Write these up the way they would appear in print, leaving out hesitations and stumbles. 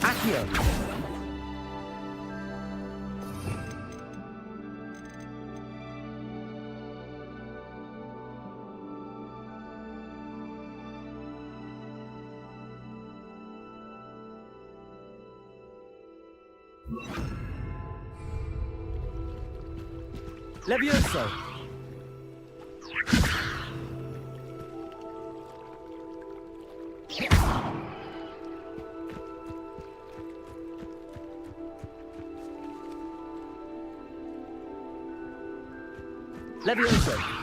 Accio. Levioso. Levioso.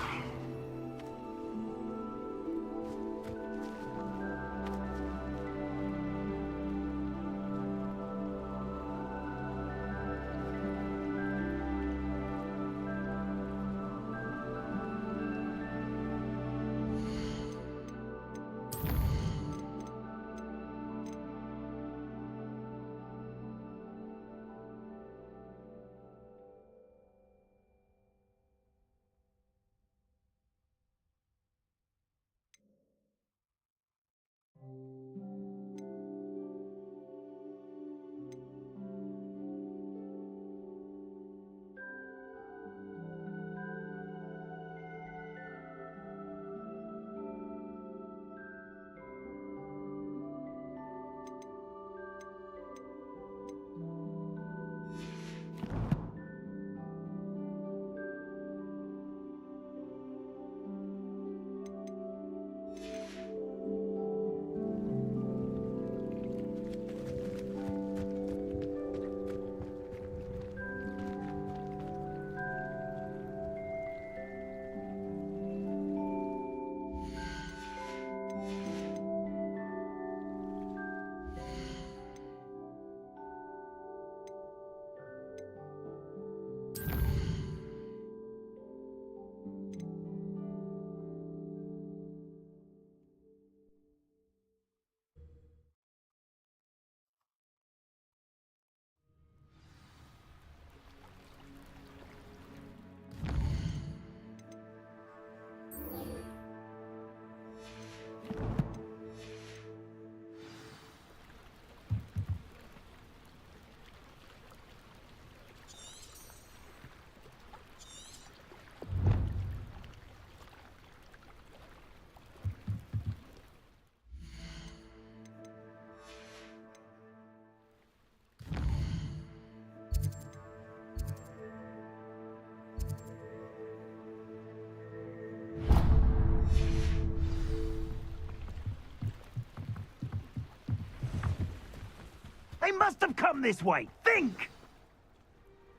They must have come this way. Think!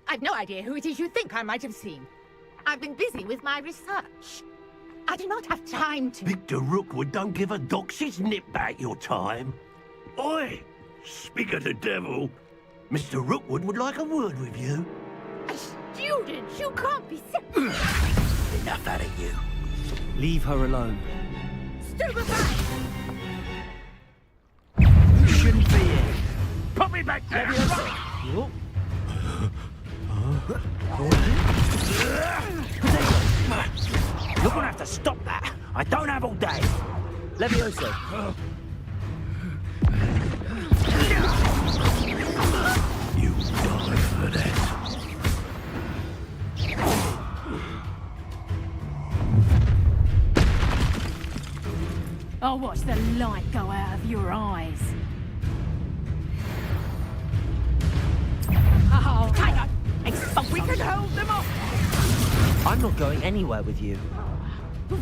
I've no idea who it is you think I might have seen. I've been busy with my research. I do not have time to... Victor Rookwood don't give a doxy's nip back your time. Oi! Speak of the devil. Mr. Rookwood would like a word with you. A student? You can't be sick. Enough out of you. Leave her alone. Stupefy! You shouldn't be here. Put me back there! Levioso. You're gonna have to stop that. I don't have all day. Levioso. You die for that. I'll watch the light go out of your eyes. Oh, hang on! We can hold them off! I'm not going anywhere with you. You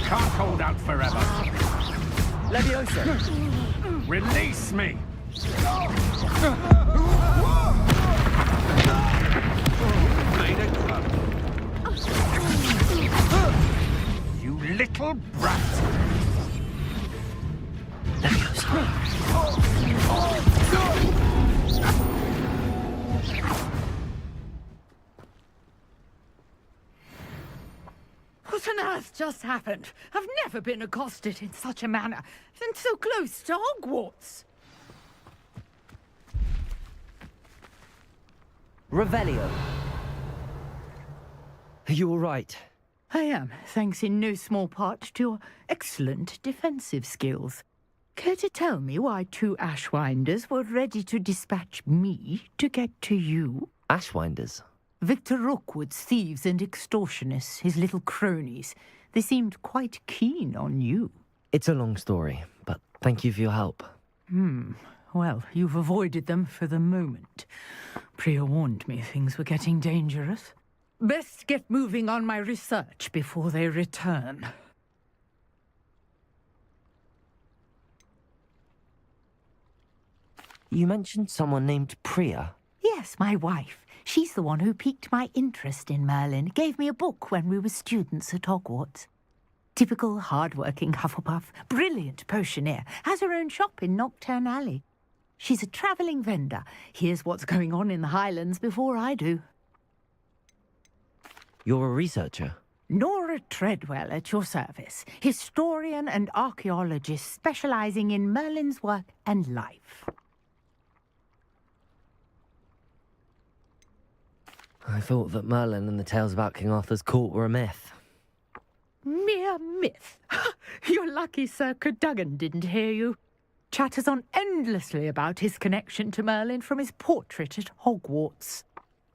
can't hold out forever. Levioso. Release me! Made a club. You little brat! What on earth just happened? I've never been accosted in such a manner, and so close to Hogwarts. Revelio. Are you all right? I am, thanks in no small part to your excellent defensive skills. Care to tell me why 2 Ashwinders were ready to dispatch me to get to you? Ashwinders? Victor Rookwood's thieves and extortionists, his little cronies. They seemed quite keen on you. It's a long story, but thank you for your help. Well, you've avoided them for the moment. Priya warned me things were getting dangerous. Best get moving on my research before they return. You mentioned someone named Priya. Yes, my wife. She's the one who piqued my interest in Merlin, gave me a book when we were students at Hogwarts. Typical hard-working Hufflepuff, brilliant potioneer, has her own shop in Nocturne Alley. She's a travelling vendor, hears what's going on in the Highlands before I do. You're a researcher? Nora Treadwell at your service, historian and archaeologist specialising in Merlin's work and life. I thought that Merlin and the tales about King Arthur's court were a myth. Mere myth. You're lucky Sir Cadogan didn't hear you. Chatters on endlessly about his connection to Merlin from his portrait at Hogwarts.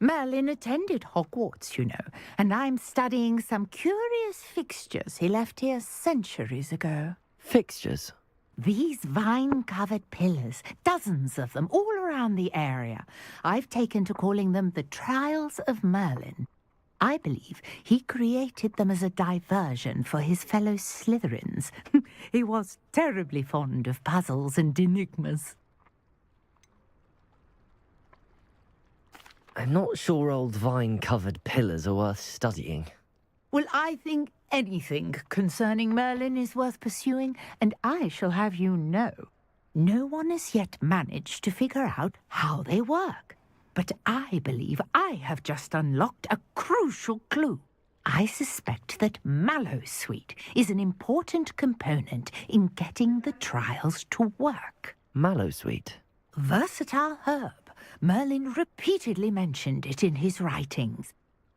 Merlin attended Hogwarts, you know, and I'm studying some curious fixtures he left here centuries ago. Fixtures? These vine-covered pillars, dozens of them, all around the area. I've taken to calling them the Trials of Merlin. I believe he created them as a diversion for his fellow Slytherins. He was terribly fond of puzzles and enigmas. I'm not sure old vine-covered pillars are worth studying. Well, I think anything concerning Merlin is worth pursuing, and I shall have you know, no one has yet managed to figure out how they work. But I believe I have just unlocked a crucial clue. I suspect that Mallowsweet is an important component in getting the trials to work. Mallowsweet? Versatile herb. Merlin repeatedly mentioned it in his writings.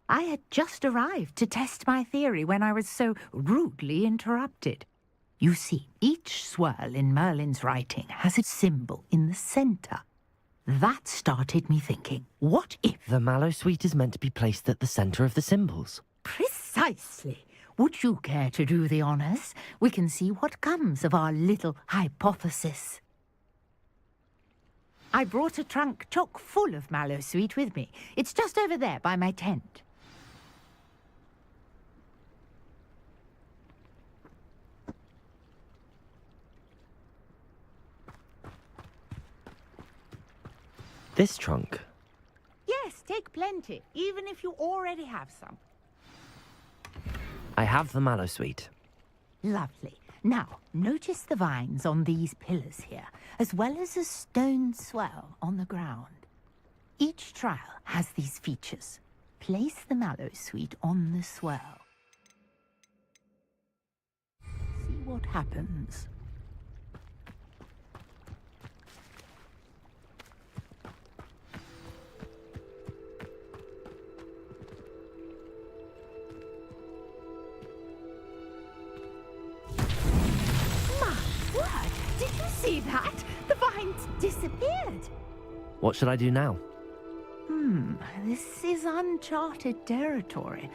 I had just arrived to test my theory when I was so rudely interrupted. You see, each swirl in Merlin's writing has a symbol in the centre. That started me thinking, what if... The Mallowsweet is meant to be placed at the centre of the symbols. Precisely. Would you care to do the honours? We can see what comes of our little hypothesis. I brought a trunk chock full of Mallowsweet with me. It's just over there by my tent. This trunk? Yes, take plenty, even if you already have some. I have the Mallowsweet. Lovely. Now, notice the vines on these pillars here, as well as a stone swell on the ground. Each trial has these features. Place the Mallowsweet on the swell. See what happens. Did you see that? The vines disappeared. What should I do now? This is uncharted territory.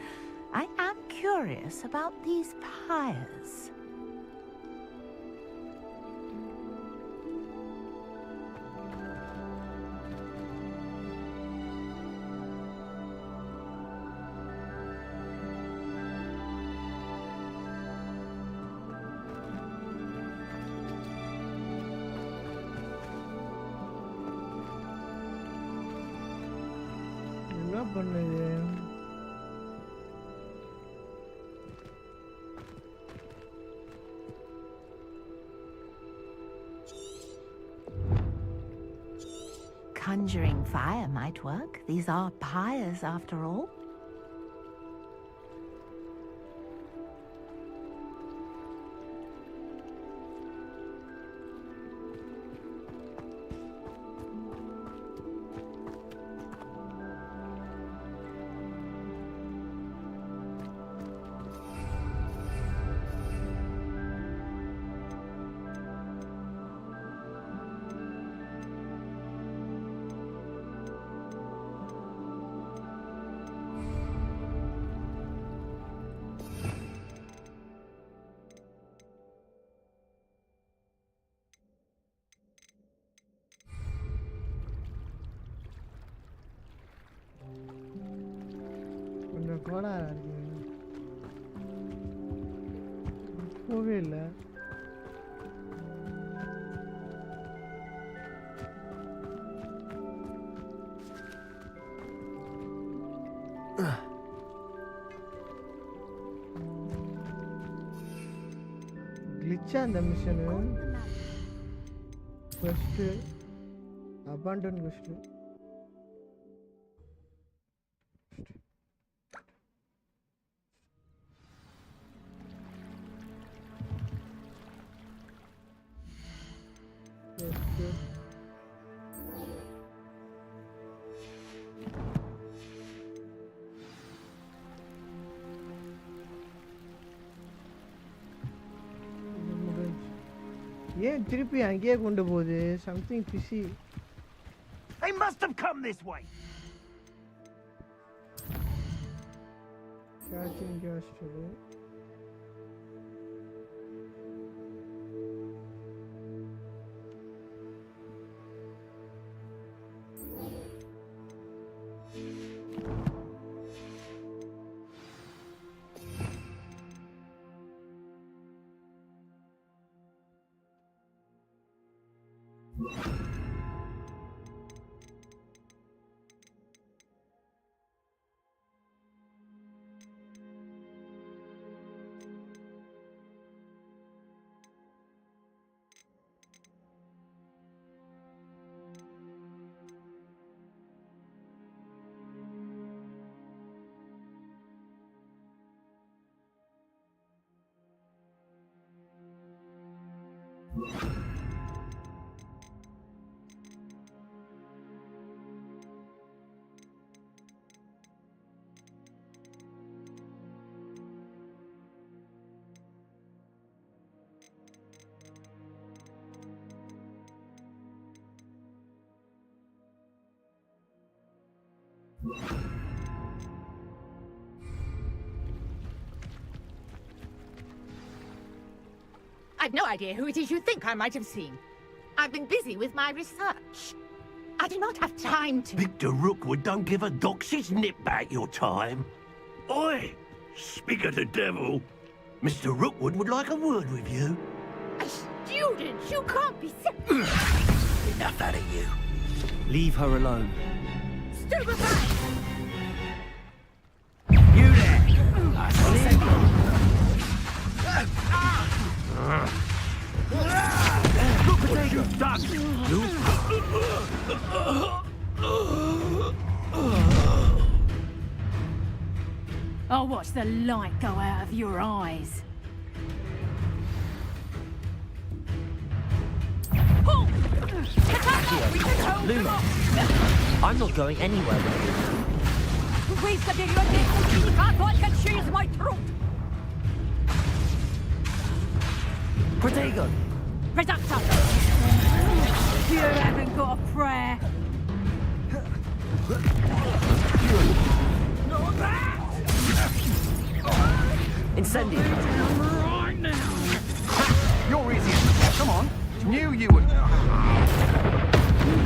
I am curious about these pyres. Conjuring fire might work. These are pyres, after all. கோளாரா இருக்கீங்க போவே இல்லை கிளிச்சா அந்த mission first abandon question ஏன் திருப்பி அங்கேயே கொண்டு போகுது something busy They must have come this way. Charging கேஸ்டரு I've no idea who it is you think I might have seen. I've been busy with my research. I do not have time to... Victor Rookwood don't give a doxy's nip back your time. Oi! Speak of the devil. Mr. Rookwood would like a word with you. A student! You can't be so... Enough out of you. Leave her alone. Stupefy! You there! I said look what you've done! You... I'll watch the light go out of your eyes. Luna, I'm not going anywhere with you. We've got you can't can shears my throat. Protego! Reductor! You haven't got a prayer. Incendio! Right now. You're easy. Come on. Knew you would. You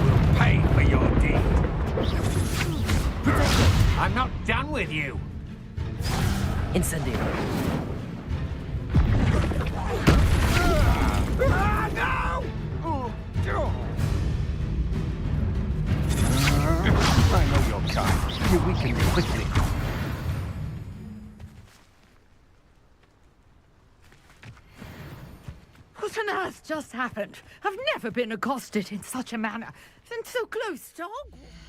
will pay for your deed. I'm not done with you. Incendio! No! I know your kind. You weaken me quickly. What on earth just happened? I've never been accosted in such a manner. And so close to Hogwarts.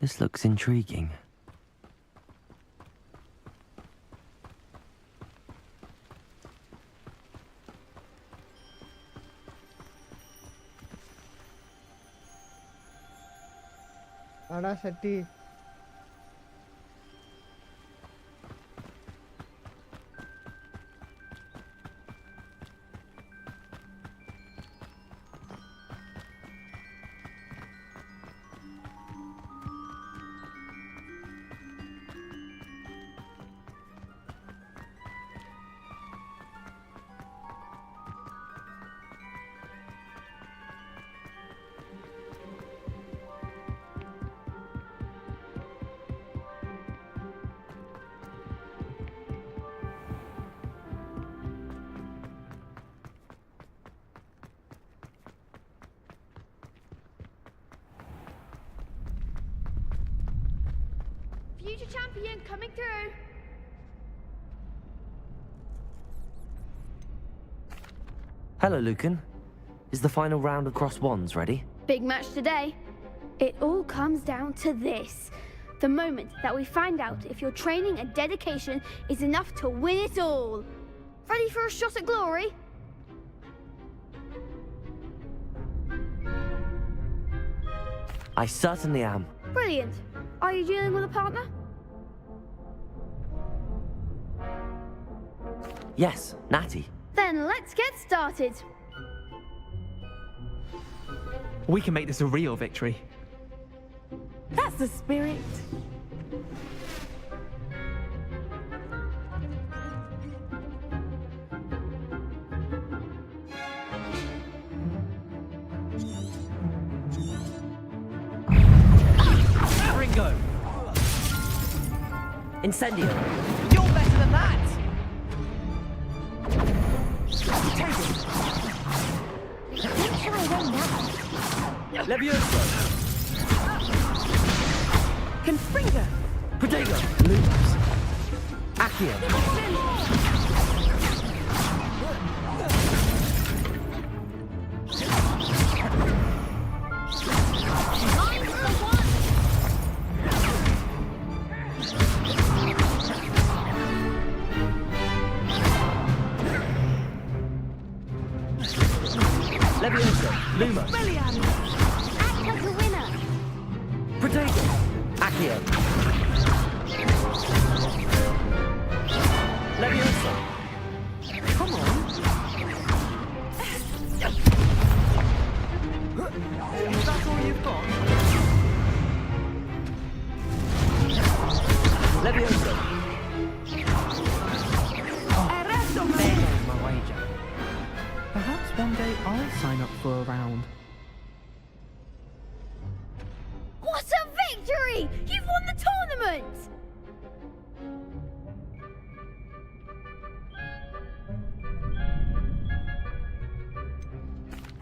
This looks intriguing. அடா சட்டி. Future champion coming through. Hello, Lucan. Is the final round of cross wands ready? Big match today. It all comes down to this. The moment that we find out if your training and dedication is enough to win it all. Ready for a shot at glory? I certainly am. Brilliant. Are you dealing with a partner? Yes, Natty. Then let's get started. We can make this a real victory. That's the spirit. Ringo! Incendio! You're better than that! Don't try them now. Levioso! Confringo. Protego! Lumos! Accio! Levioso! Lumos! Act like a winner. Protego! Accio! Levioso! Come on! Is that all you've got? Levioso! There goes my wager. Perhaps one day I'll sign up for a round. What a victory! You've won the tournament!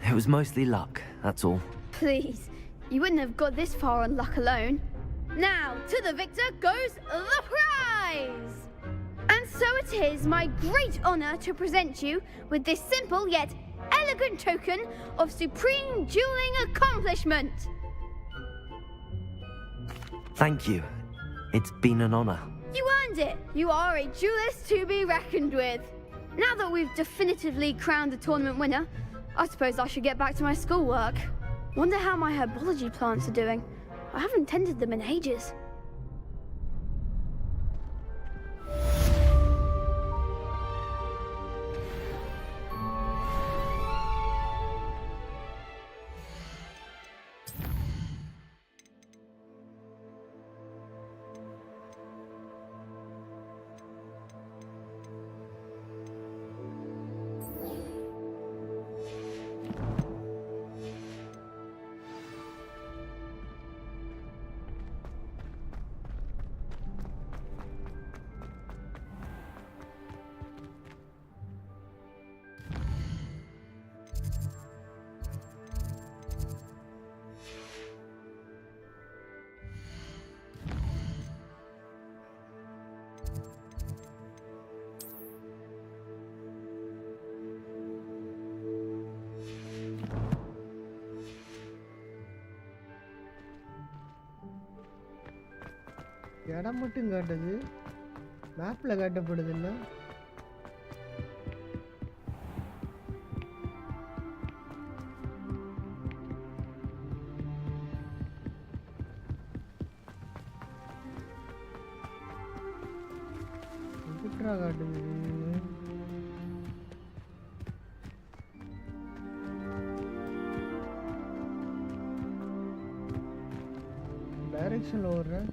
It was mostly luck, that's all. Please, you wouldn't have got this far on luck alone. Now, to the victor goes the prize! And so it is my great honor to present you with this simple yet elegant token of supreme dueling accomplishment. Thank you. It's been an honor. You earned it. You are a duelist to be reckoned with. Now that we've definitively crowned the tournament winner, I suppose I should get back to my schoolwork. Wonder how my herbology plants are doing. I haven't tended them in ages. இடம் மட்டும் காட்டுது, மேப்பில் காட்டப்படுது இல்லை? எப்படிடா காட்டுது? டைரக்ஷன்ல ஓடுறேன்.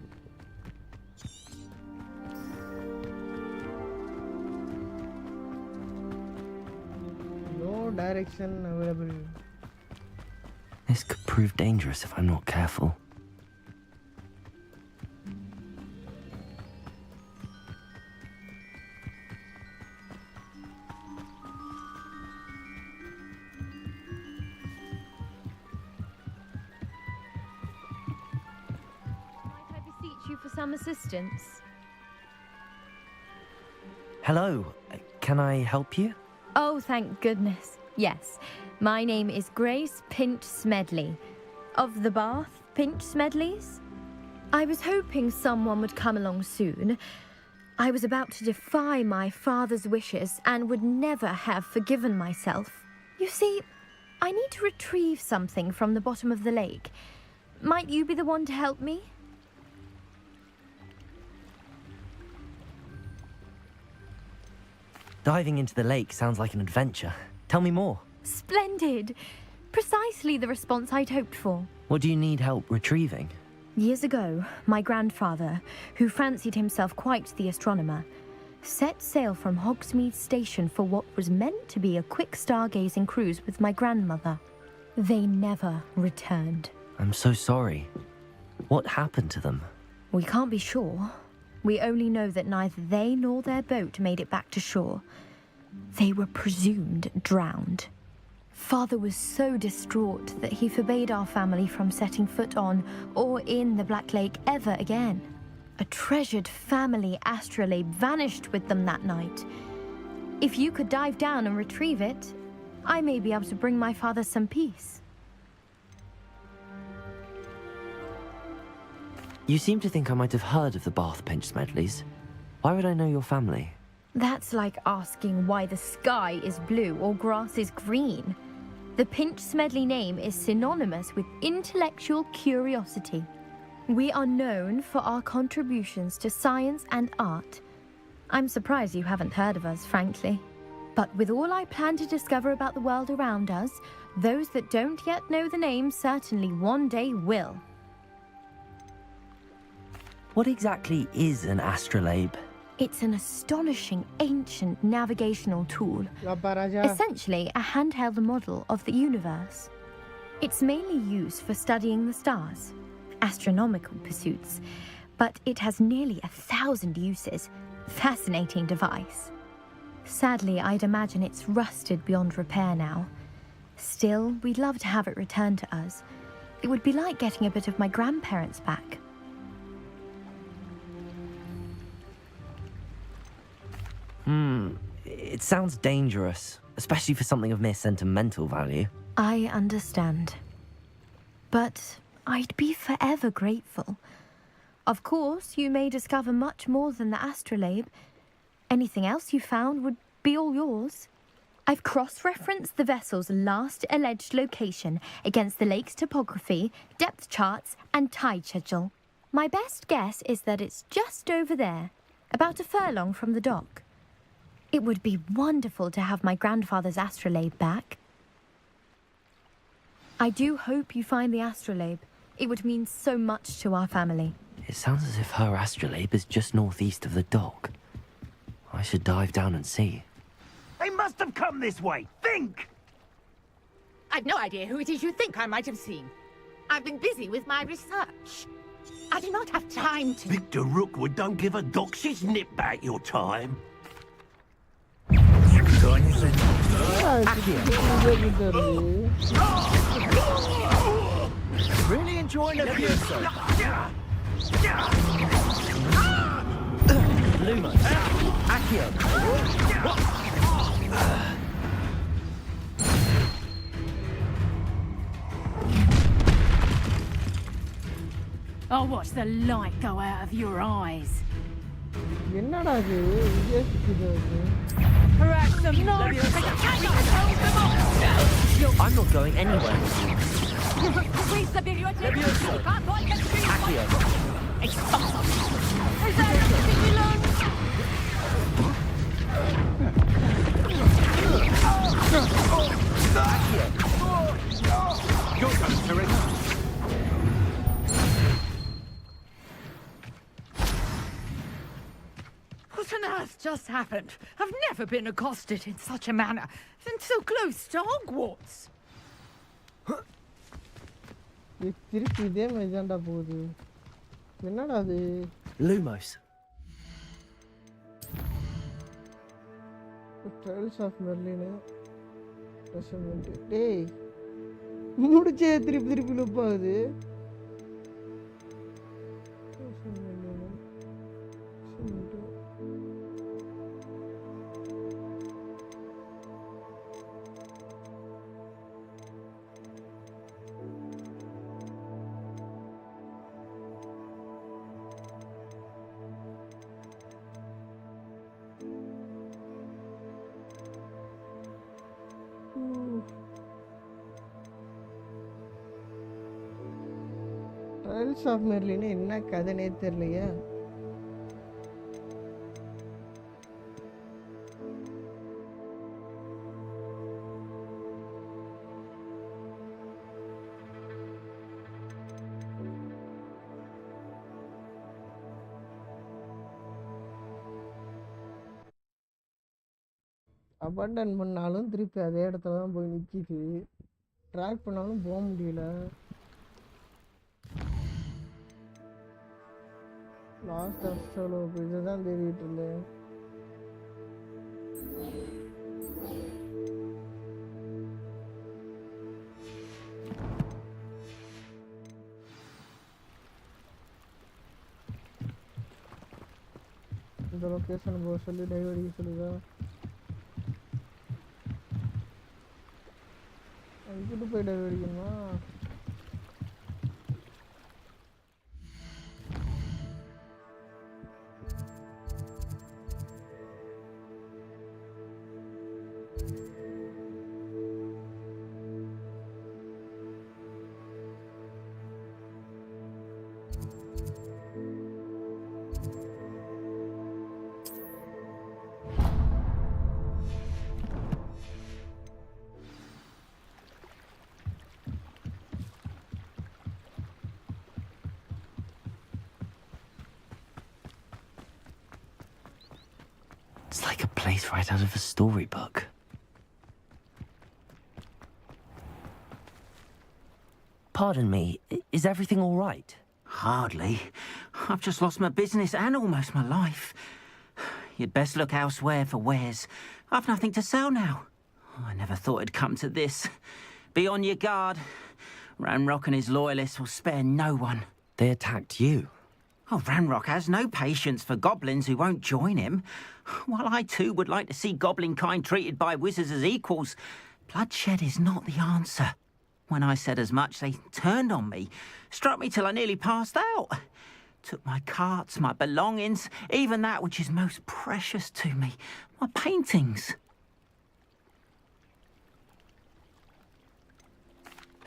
No direction available. This could prove dangerous if I'm not careful. Might I beseech you for some assistance? Hello, can I help you? Oh, thank goodness. Yes. My name is Grace Pinch Smedley. Of the Bath Pinch Smedleys? I was hoping someone would come along soon. I was about to defy my father's wishes and would never have forgiven myself. You see, I need to retrieve something from the bottom of the lake. Might you be the one to help me? Diving into the lake sounds like an adventure. Tell me more. Splendid! Precisely the response I'd hoped for. What do you need help retrieving? Years ago, my grandfather, who fancied himself quite the astronomer, set sail from Hogsmeade Station for what was meant to be a quick stargazing cruise with my grandmother. They never returned. I'm so sorry. What happened to them? We can't be sure. We only know that neither they nor their boat made it back to shore. They were presumed drowned. Father was so distraught that he forbade our family from setting foot on or in the Black Lake ever again. A treasured family astrolabe vanished with them that night. If you could dive down and retrieve it, I may be able to bring my father some peace. You seem to think I might have heard of the Bath Pinch Smedleys. Why would I know your family? That's like asking why the sky is blue or grass is green. The Pinch Smedley name is synonymous with intellectual curiosity. We are known for our contributions to science and art. I'm surprised you haven't heard of us, frankly. But with all I plan to discover about the world around us, those that don't yet know the name certainly one day will. What exactly is an astrolabe? It's an astonishing ancient navigational tool. Lappa Raja. Essentially a handheld model of the universe. It's mainly used for studying the stars, astronomical pursuits, but it has nearly 1,000 uses. Fascinating device. Sadly, I'd imagine it's rusted beyond repair now. Still, we'd love to have it returned to us. It would be like getting a bit of my grandparents back. It sounds dangerous, especially for something of mere sentimental value. I understand. But I'd be forever grateful. Of course, you may discover much more than the astrolabe. Anything else you found would be all yours. I've cross-referenced the vessel's last alleged location against the lake's topography, depth charts, and tide schedule. My best guess is that it's just over there, about a furlong from the dock. It would be wonderful to have my grandfather's astrolabe back. I do hope you find the astrolabe. It would mean so much to our family. It sounds as if her astrolabe is just northeast of the dock. I should dive down and see. They must have come this way. Think! I've no idea who it is you think I might have seen. I've been busy with my research. I do not have time to... Victor Rookwood don't give a doxy's nip back your time. Really enjoying the view, sir. Luma! Accio! I'll watch the light go out of your eyes. என்னடா இது இங்கே சுத்துது அது Perhaps some noise. I'm not going anywhere. Accio. Your turn, Teresa. What on earth just happened? I've never been accosted in such a manner, and so close to Hogwarts. இது திருப்பி இதே மாதிரி தான்டா போகுது என்னடா அது Lumos. ட்ரைல்ஸ் ஆஃப் மெர்லின் டேய் முடிச்சே திருப்பி திருப்பி லுப் ஆகுது ட்ரைல்ஸ் ஆஃப் மெர்லின் என்ன கதைனே தெரியலையா அபண்டன் பண்ணாலும் திருப்பி அதே இடத்துல தான் போய் நிற்கிது ட்ராக் பண்ணாலும் போக முடியல லாஸ்ட் ஆஃப் சோலோ இதுதான் தேடிட்டு இருந்தேன் இந்த லொக்கேஷன் போக சொல்லி டைவ் அடிக்க சொல்லுதா இங்கிட்டு போய் dive அடிக்கணுமா It's like a place right out of a storybook. Pardon me, is everything all right? Hardly. I've just lost my business and almost my life. You'd best look elsewhere for wares. I've nothing to sell now. I never thought it'd come to this. Be on your guard. Ranrock and his loyalists will spare no one. They attacked you. Oh, Ranrock has no patience for goblins who won't join him. While I too would like to see goblin kind treated by wizards as equals, bloodshed is not the answer. When I said as much, they turned on me, struck me till I nearly passed out. Took my carts, my belongings, even that which is most precious to me, my paintings.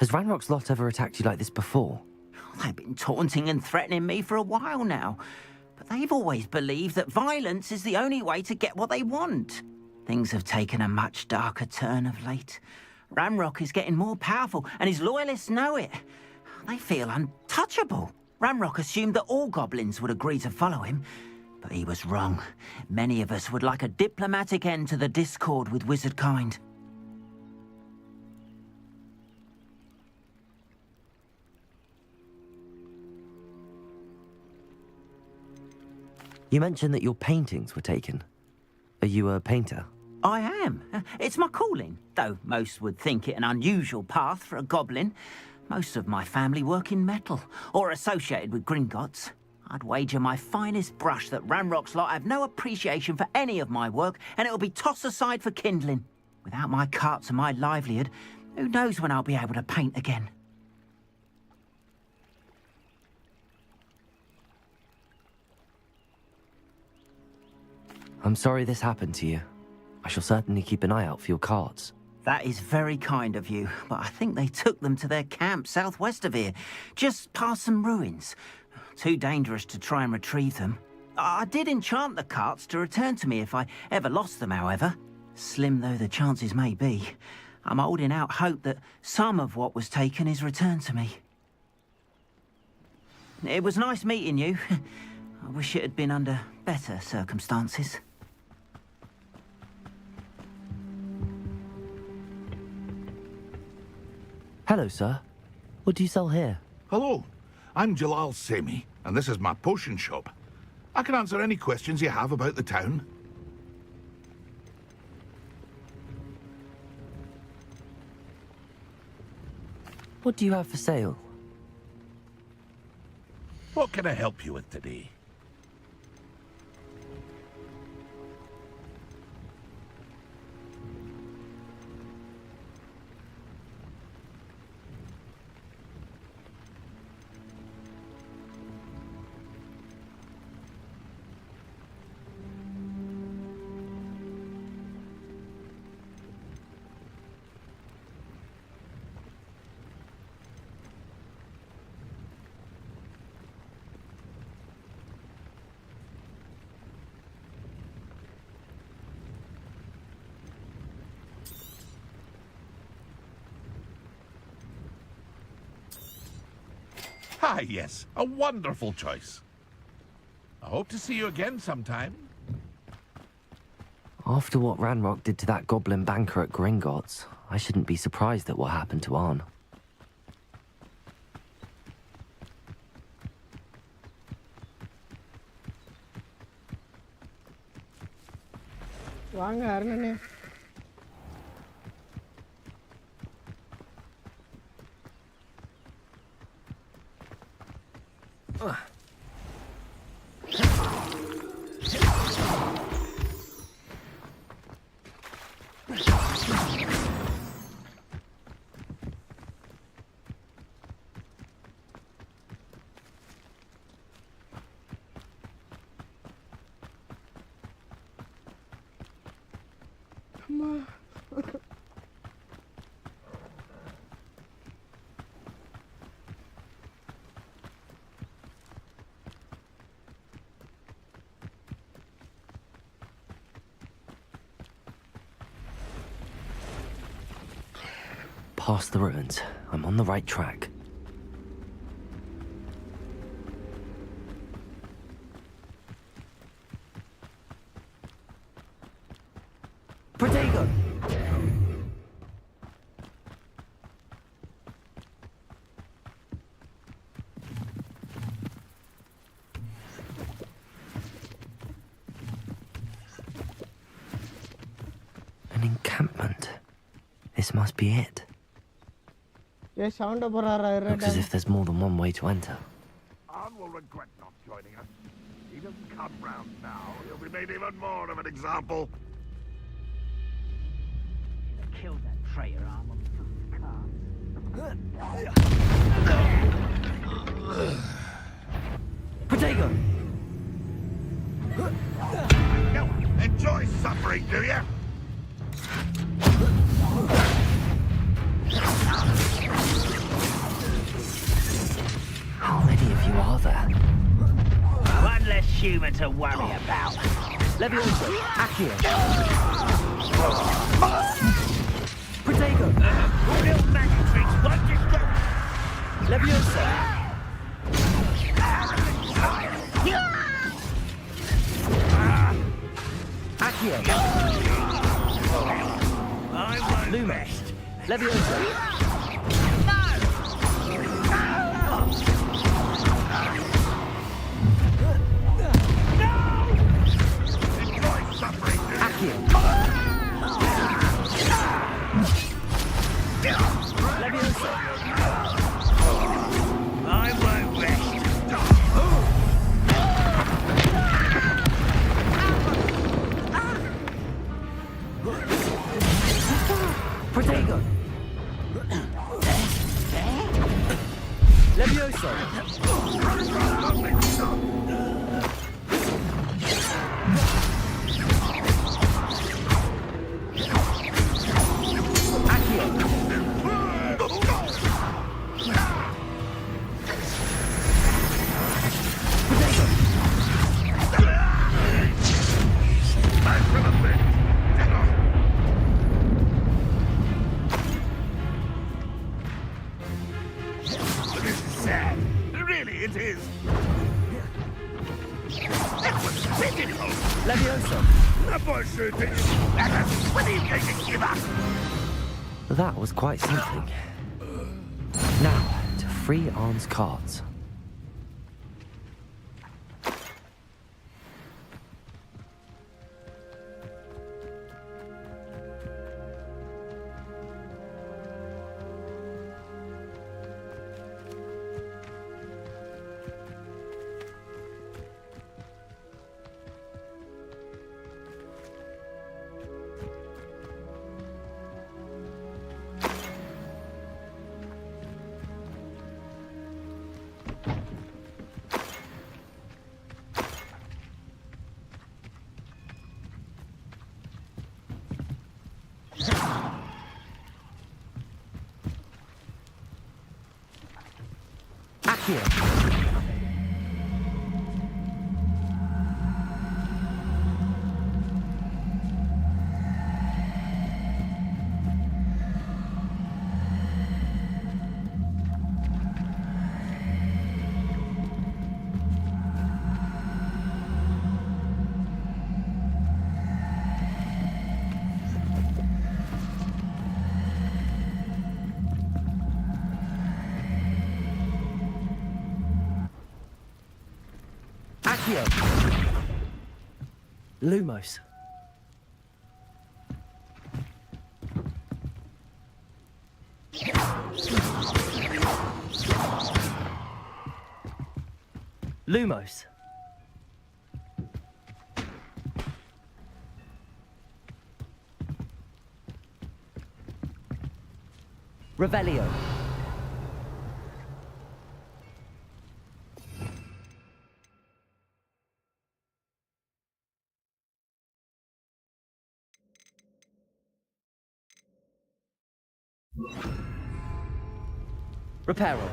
Has Ranrock's lot ever attacked you like this before? They've been taunting and threatening me for a while now, but they've always believed that violence is the only way to get what they want. Things have taken a much darker turn of late. Ranrock is getting more powerful, and his loyalists know it. They feel untouchable. Ranrock assumed that all goblins would agree to follow him, but he was wrong. Many of us would like a diplomatic end to the discord with wizard kind. You mentioned that your paintings were taken. Are you a painter? I am. It's my calling, though most would think it an unusual path for a goblin. Most of my family work in metal, or associated with Gringotts. I'd wager my finest brush that Ranrock's lot have no appreciation for any of my work, and it'll be tossed aside for kindling. Without my carts and my livelihood, who knows when I'll be able to paint again? I'm sorry this happened to you. I shall certainly keep an eye out for your cards. That is very kind of you, but I think they took them to their camp southwest of here, just past some ruins. Too dangerous to try and retrieve them. I did enchant the carts to return to me if I ever lost them, however. Slim though the chances may be, I'm holding out hope that some of what was taken is returned to me. It was nice meeting you. I wish it had been under better circumstances. Hello, sir. What do you sell here? Hello, I'm Jalal Semi, and this is my potion shop. I can answer any questions you have about the town. What do you have for sale? What can I help you with today? Ah, yes, a wonderful choice. I hope to see you again sometime. After what Ranrock did to that goblin banker at Gringotts, I shouldn't be surprised at what happened to Arn. வாங்க அருணனே. Past the ruins. I'm on the right track. Protego! An encampment. This must be it. ஏ சவுண்ட போறாரா Looks as இரடா. if there's more than one way to enter. Arn will regret not joining us. He doesn't come round now. He'll be made even more of an example. Kill that traitor, Arm, on the Protego! Now, enjoy suffering, do you? How many of you are there? One less human to worry about. Levioso! Accio! Protego! Little magic tricks, one just go. Levioso! Accio! I won't Luma! rest. Levioso! Enjoy suffering, do you? Accio! Levioso! I won't rest. Protego! Spitting Levioso! That was quite something. Now, to free Arn's cards. Accio. Accio. Lumos. Lumos. Revelio. Reparo.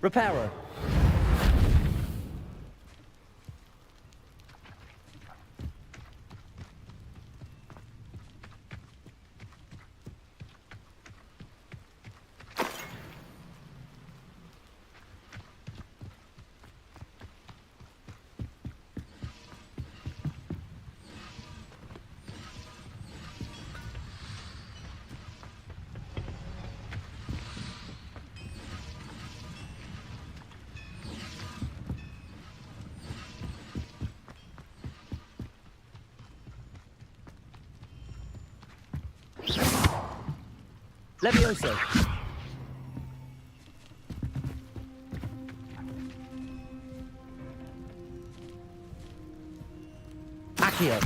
Reparo. Levioso. Accio.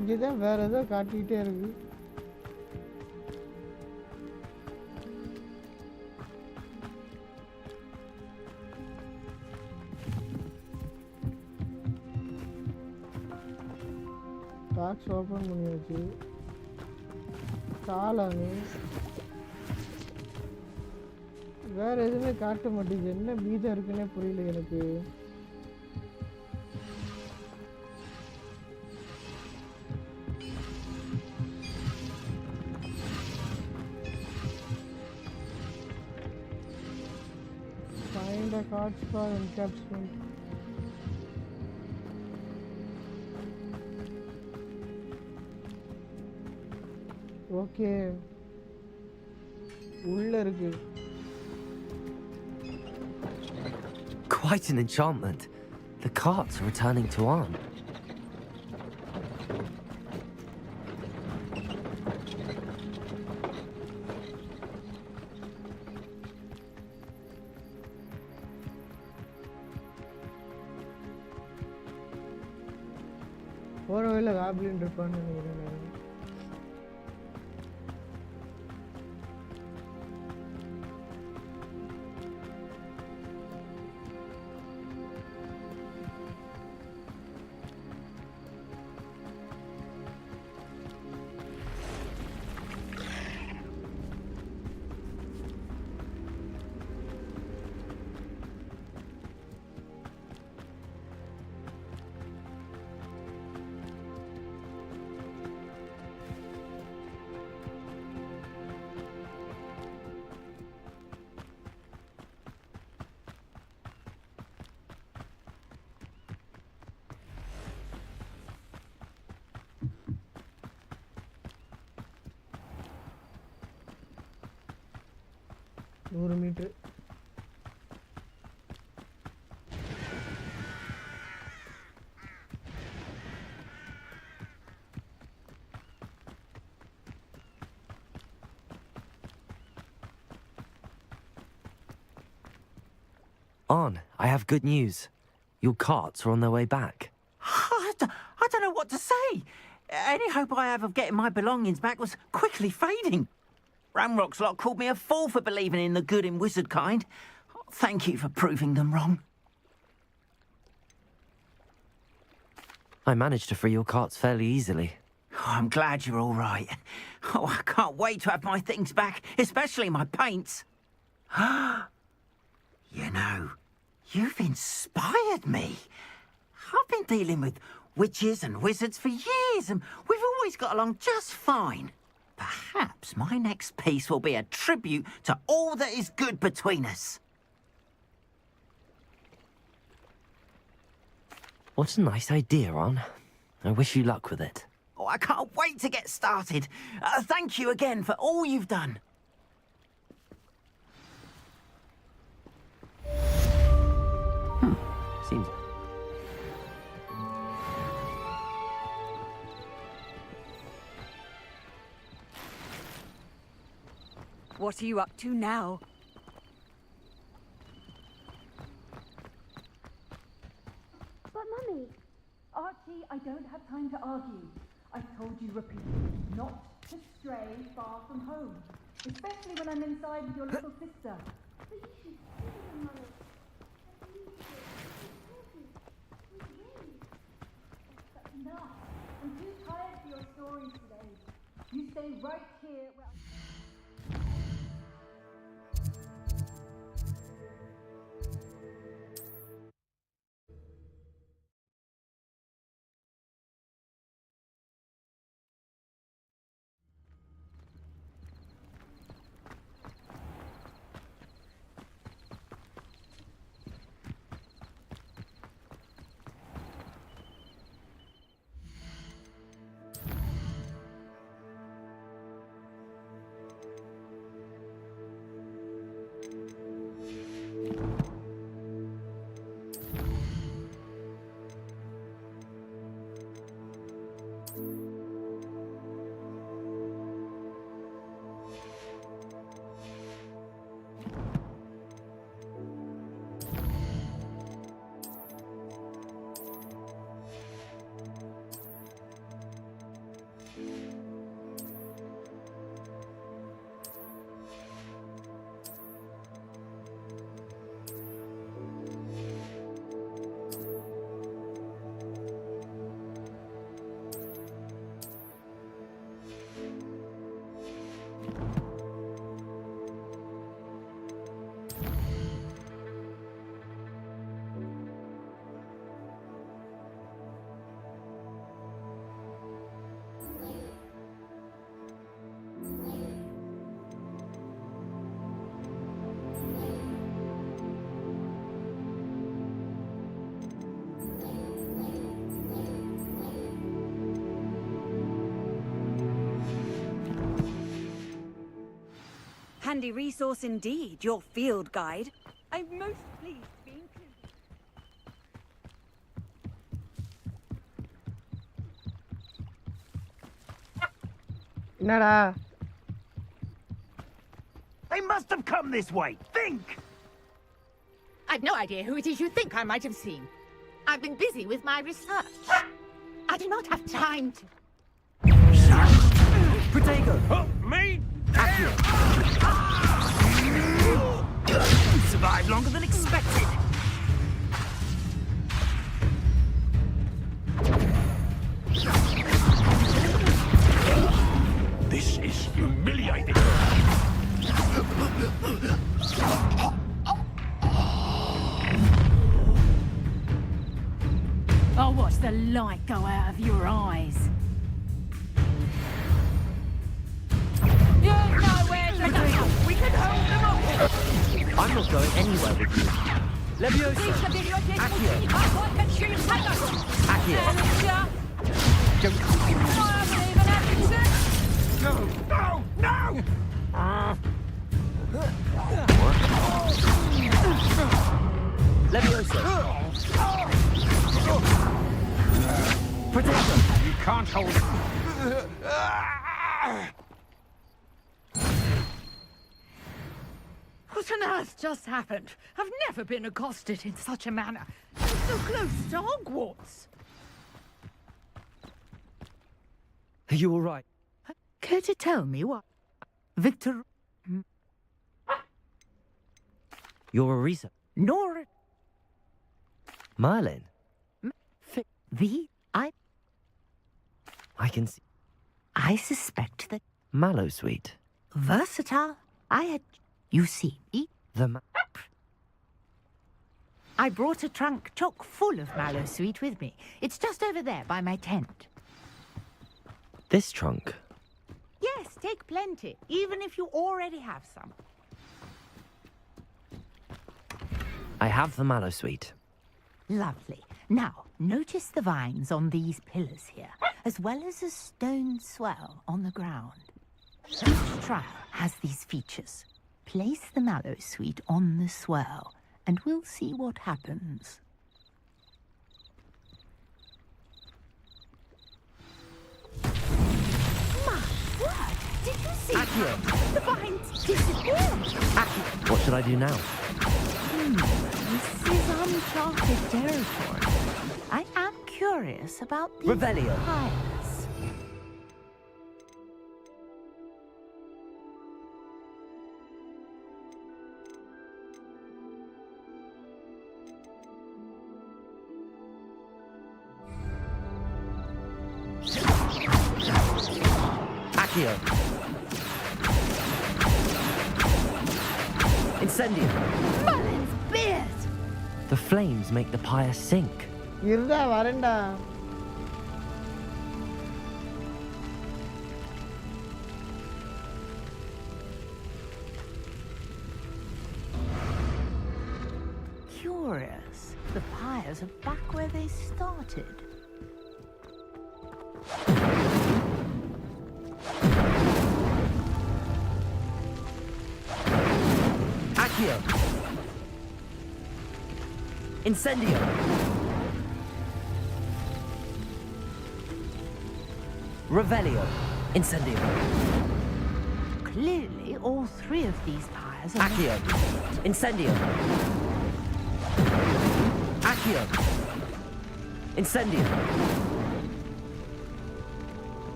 இங்கதான் வேற ஏதோ காட்டிக்கிட்டே இருக்கு. Box open பண்ணியாச்சு. காலானு வேற எதுவுமே காட்ட மாட்டேங்குது. என்ன மீதம் இருக்குன்னே புரியல எனக்கு. Find the cards for encapsulation. Okay. உள்ள இருக்கு. Quite an enchantment. The carts are returning to Arn. போகிற வழியில் காப்ளின் இருப்பான்னு நினைக்கிறேன் நான். நூறு metre. On, I have good news. Your carts are on their way back. I don't know what to say. Any hope I have of getting my belongings back was quickly fading. Ramrock's lot called me a fool for believing in the good in wizard kind. Thank you for proving them wrong. I managed to free your carts fairly easily. Oh, I'm glad you're all right. Oh, I can't wait to have my things back, especially my paints. You know, you've inspired me. I've been dealing with witches and wizards for years, and we've always got along just fine. Perhaps my next piece will be a tribute to all that is good between us. What a nice idea, On. I wish you luck with it. Oh, I can't wait to get started. Thank you again for all you've done. Seems... What are you up to now? But Mummy... Archie, I don't have time to argue. I've told you repeatedly not to stray far from home. Especially when I'm inside with your little sister. But you should see them, Mummy. That's enough. I'm too tired for your stories today. You stay right here where... Handy resource indeed, your field guide. I'm most pleased to be included. என்னடா? They must have come this way. Think! I've no idea who it is you think I might have seen. I've been busy with my research. I I do not have time to... Protego! Me? You survived longer than expected. This is humiliating. I'll watch the light go out of your eyes. You're nowhere to go. We can hold them off. I'm not going anywhere with you. Leviosa! Accio! Accio! No! No! Leviosa! Protector! You can't hold it. What on earth just happened? I've never been accosted in such a manner. I'm so close to Hogwarts. Are you all right? Care to tell me what? Victor... You're a reason. Nora... Merlin? I can see. I suspect that... Mallowsweet. Versatile. I had... You see, I brought a trunk chock full of Mallowsweet with me. It's just over there by my tent. This trunk? Yes, take plenty, even if you already have some. I have the Mallowsweet. Lovely. Now, notice the vines on these pillars here, as well as a stone swell on the ground. Each trial has these features. Place the Mallowsweet on the swell, and we'll see what happens. My word! Did you see Accio! The vines disappeared! Accio! What should I do now? This is uncharted territory. I am curious about the Revelio. Pirates. Accio! Incendio! Merlin's beard! The flames make the pyre sink. இருடா வரேன்டா. Curious. The pyres are back where they started. Accio! Incendio! Revelio! Incendio! Clearly, all three of these pyres are... Accio! Incendio! Accio! Incendio!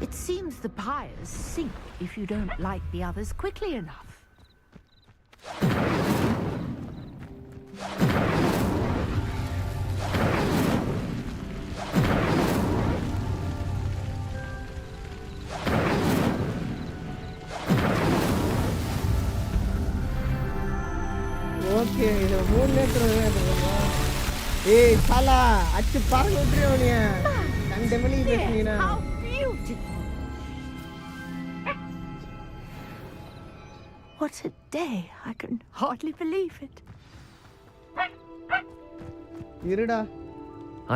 It seems the pyres sink if you don't light the others quickly enough. Okay இது 3 நேரத்துல வேணுமா? ஏய் சாலா அச்சு பாருங்க விட்டுறியோனிய. கண்டமலி பேசுனீனா. How beautiful! What a day! I can hardly believe it. இருடா.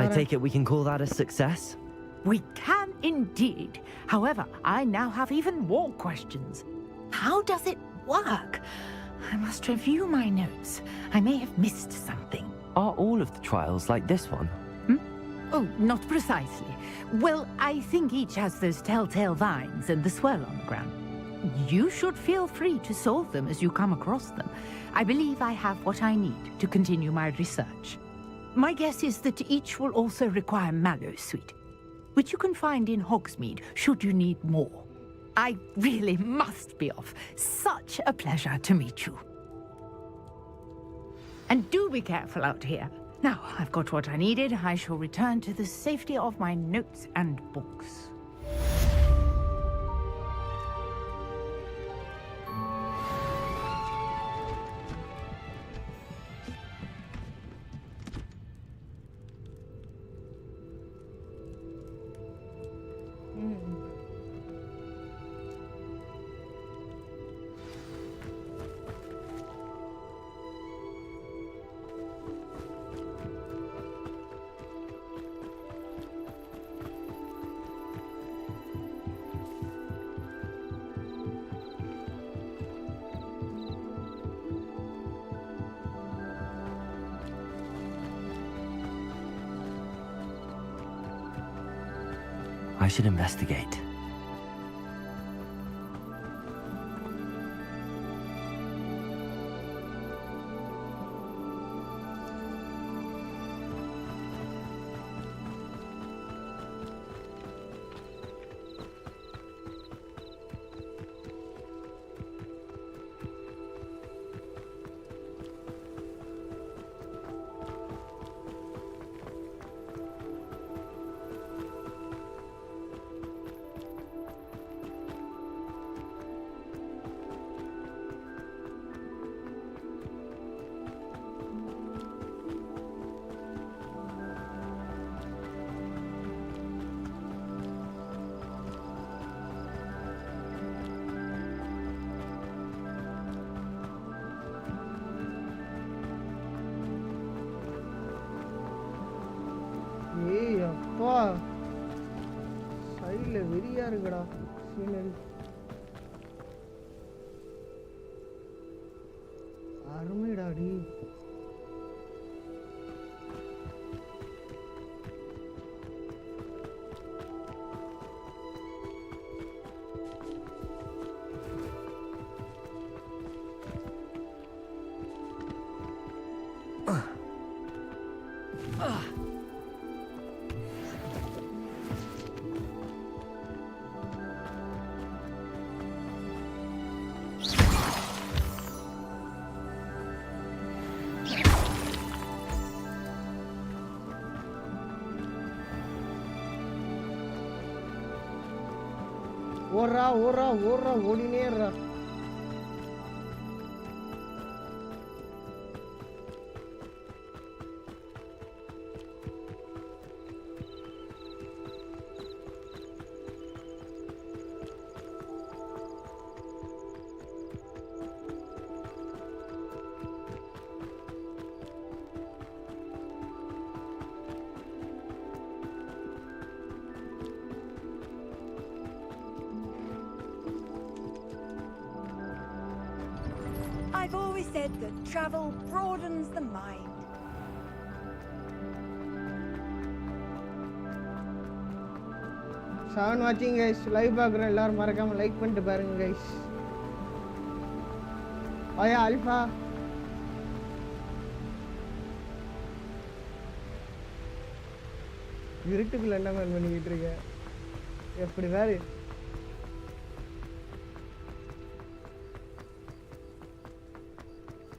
I take it we can call that a success? We can indeed. However, I now have even more questions. How does it work? I must review my notes. I may have missed something. Are all of the trials like this one? Oh, not precisely. Well, I think each has those telltale vines and the swirl on the ground. You should feel free to solve them as you come across them. I believe I have what I need to continue my research. My guess is that each will also require mallowsweet, which you can find in Hogsmeade should you need more. I really must be off. Such a pleasure to meet you. And do be careful out here. Now, I've got what I needed. I shall return to the safety of my notes and books. I should investigate. ஏய் அப்பா சைடுல வெறியா இருக்குடா scenery அருமைடாடி ஓடுறா ஓடுறா ஓடுறா ஓடினே இருறா I've always said that travel broadens the mind. Seven watching guys, live பார்க்குறேன் எல்லாரும் மறக்காம லைக் பண்ணிட்டு பாருங்க guys. ஆயா அல்ஃபா இருட்டுக்குள்ள என்ன மேன் பண்ணிக்கிட்டு இருக்க எப்படி வேறு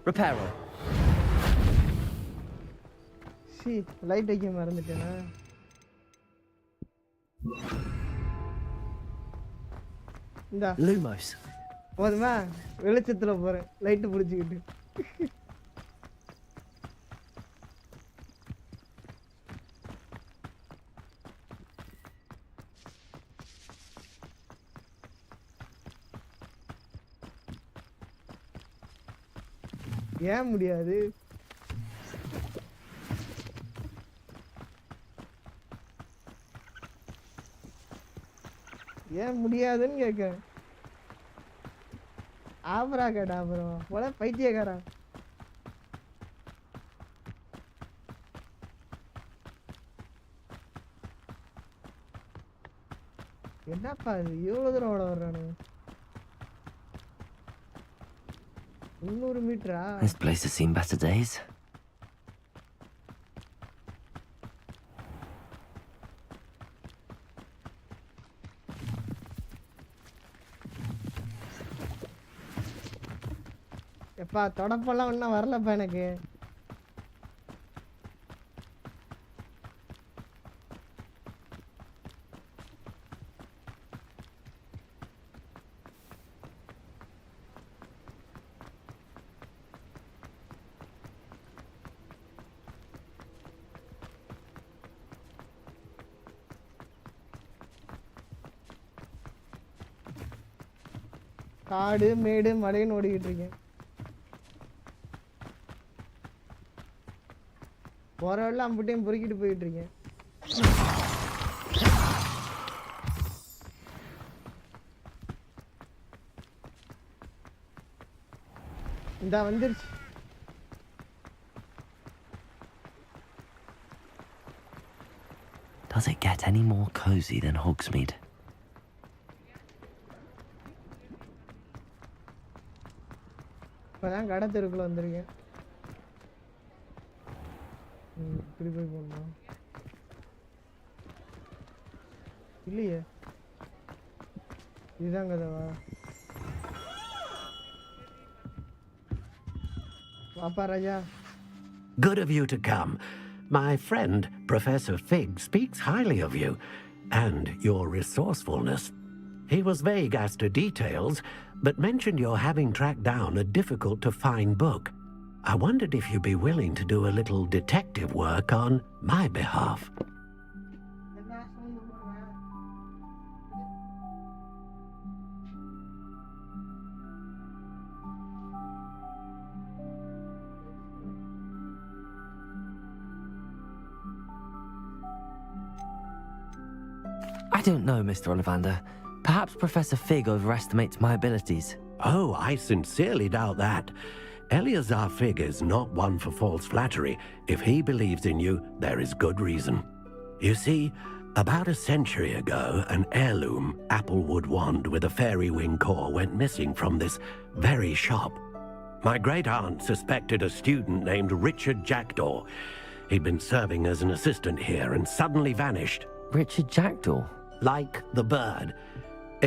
Reparo. சி லைட் வைக்க மறந்துட்டேனா இந்தா Lumos. போதுமா வெளிச்சத்துல போறேன் லைட் பிடிச்சிக்கிட்டு ஏன் முடியாது ஏன் முடியாதுன்னு கேட்கிறேன் ஆபரா கேட்டா அப்புறம் போல பைத்தியக்காரா என்னப்பா இது இவ்வளவு தூரம் ஓட வர்றானு 300 மீட்டரா? This place has seen better days. எப்பா தொடப்பெல்லாம் இன்னும் வரலப்பா எனக்கு. காடு மேடு மலைன்னு ஓடிக்கிட்டு இருக்கேன். போற வழியில அம்புட்டையும் பொறுக்கிட்டு போயிட்டு இருக்கேன். இந்தா வந்துருச்சு. Does it get any more cozy than Hogsmeade? இப்பதான் கடை தெருக்குள்ள வந்திருக்கேன். இப்படி போய் போகணுமா? இல்லையே, இதுதான் கதவா? வாப்பா ராஜா. Good of you to come. My friend, Professor Fig, speaks highly of you and your resourcefulness. He was vague as to details, but mentioned your having tracked down a difficult-to-find book. I wondered if you'd be willing to do a little detective work on my behalf. I don't know, Mr. Ollivander. Perhaps Professor Fig overestimates my abilities. Oh, I sincerely doubt that. Eleazar Fig is not one for false flattery. If he believes in you, there is good reason. You see, about a century ago, an heirloom applewood wand with a fairy wing core went missing from this very shop. My great-aunt suspected a student named Richard Jackdaw. He'd been serving as an assistant here and suddenly vanished. Richard Jackdaw? Like the bird.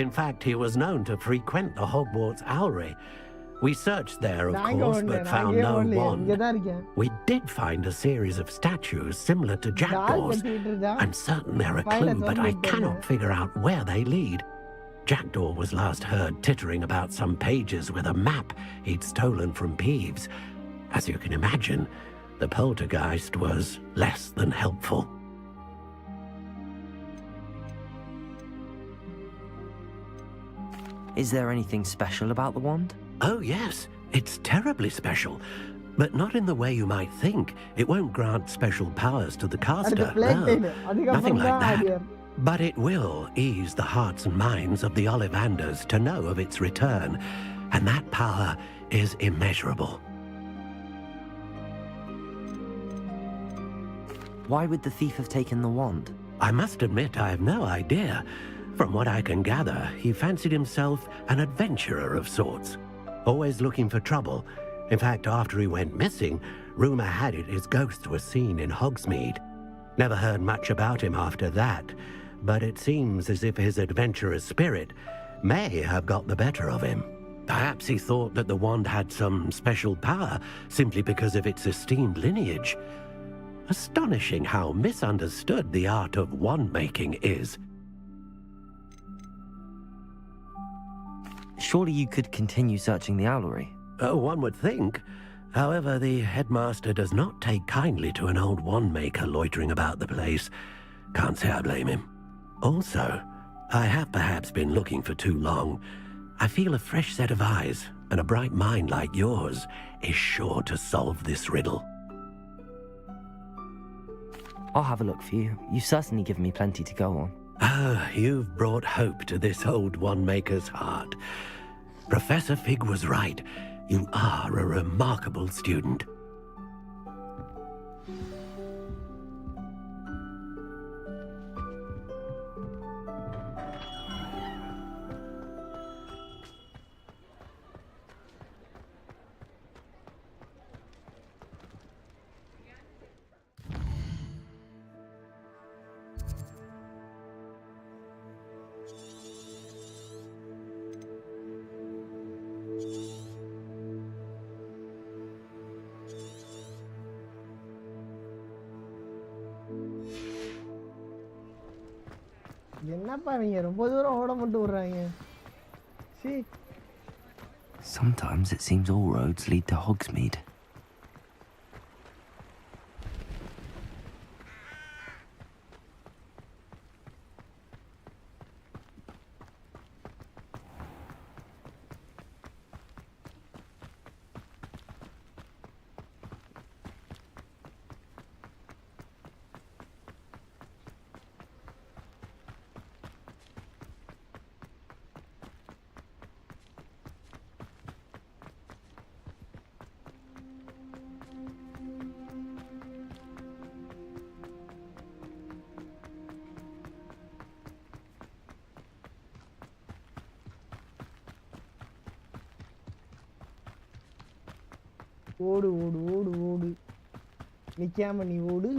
In fact, he was known to frequent the Hogwarts Owlery. We searched there, of course, but found no wand. We did find a series of statues similar to Jackdaws. I'm certain they're a clue, but I cannot figure out where they lead. Jackdaw was last heard tittering about some pages with a map he'd stolen from Peeves. As you can imagine, the poltergeist was less than helpful. Is there anything special about the wand? Oh, yes. It's terribly special. But not in the way you might think. It won't grant special powers to the caster. No, nothing like that. But it will ease the hearts and minds of the Ollivanders to know of its return. And that power is immeasurable. Why would the thief have taken the wand? I must admit I have no idea. From what I can gather, he fancied himself an adventurer of sorts. Always looking for trouble. In fact, after he went missing, rumor had it his ghost was seen in Hogsmeade. Never heard much about him after that, but it seems as if his adventurous spirit may have got the better of him. Perhaps he thought that the wand had some special power simply because of its esteemed lineage. Astonishing how misunderstood the art of wand-making is. Surely you could continue searching the owlery. Oh, one would think. However, the headmaster does not take kindly to an old wand-maker loitering about the place. Can't say I blame him. Also, I have perhaps been looking for too long. I feel a fresh set of eyes, and a bright mind like yours is sure to solve this riddle. I'll have a look for you. You've certainly given me plenty to go on. Ah, you've brought hope to this old wand-maker's heart. Professor Fig was right. You are a remarkable student. என்னப்பா இவங்க ரொம்ப தூரம் ஓட மட்டும் விடுறாங்க. See? Sometimes it seems all roads lead to Hogsmeade. ஓடு ஓடு ஓடு ஓடு நிக்காம நீ ஓடு.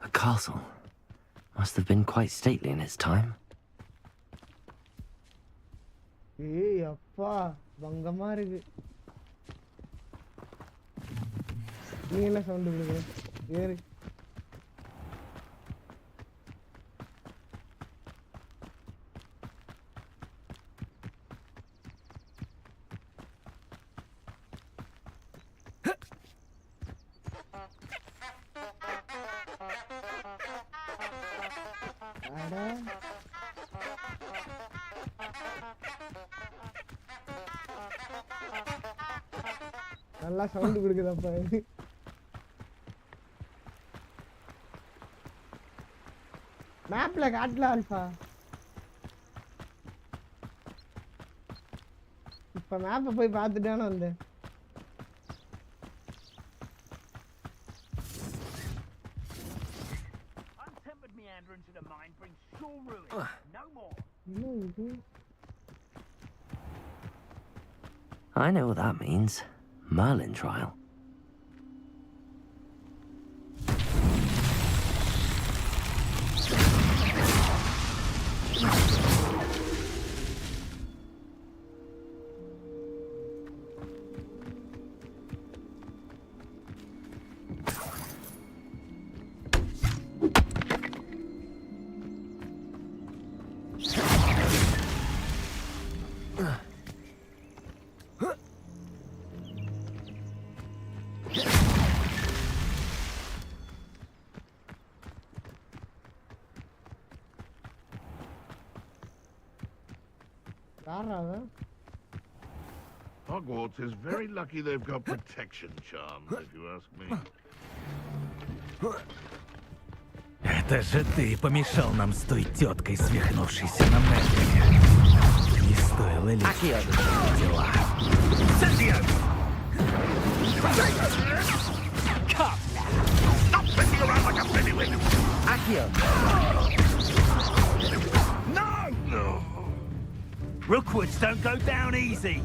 A castle. Must have been quite stately in its time. ஏய் அப்பா பங்கமா இருக்கு. நீ என்ன சவுண்ட் கொடுக்குற? ஏறு. நல்லா சவுண்ட் கொடுக்குதப்பா இது. மேப்ல காட்டல ஆல்பா. இப்ப மேப்பை போய் பார்த்துட்டானு வந்தேன். I know what that means. Merlin trial. Hogwarts is very lucky they've got protection charms, if you ask me. Это же ты помешал нам с той теткой, свихнувшейся на Мерлине. Не стоило лезть в дела. Stop messing around like a pennywig! Accio! No! Rookwoods don't go down easy.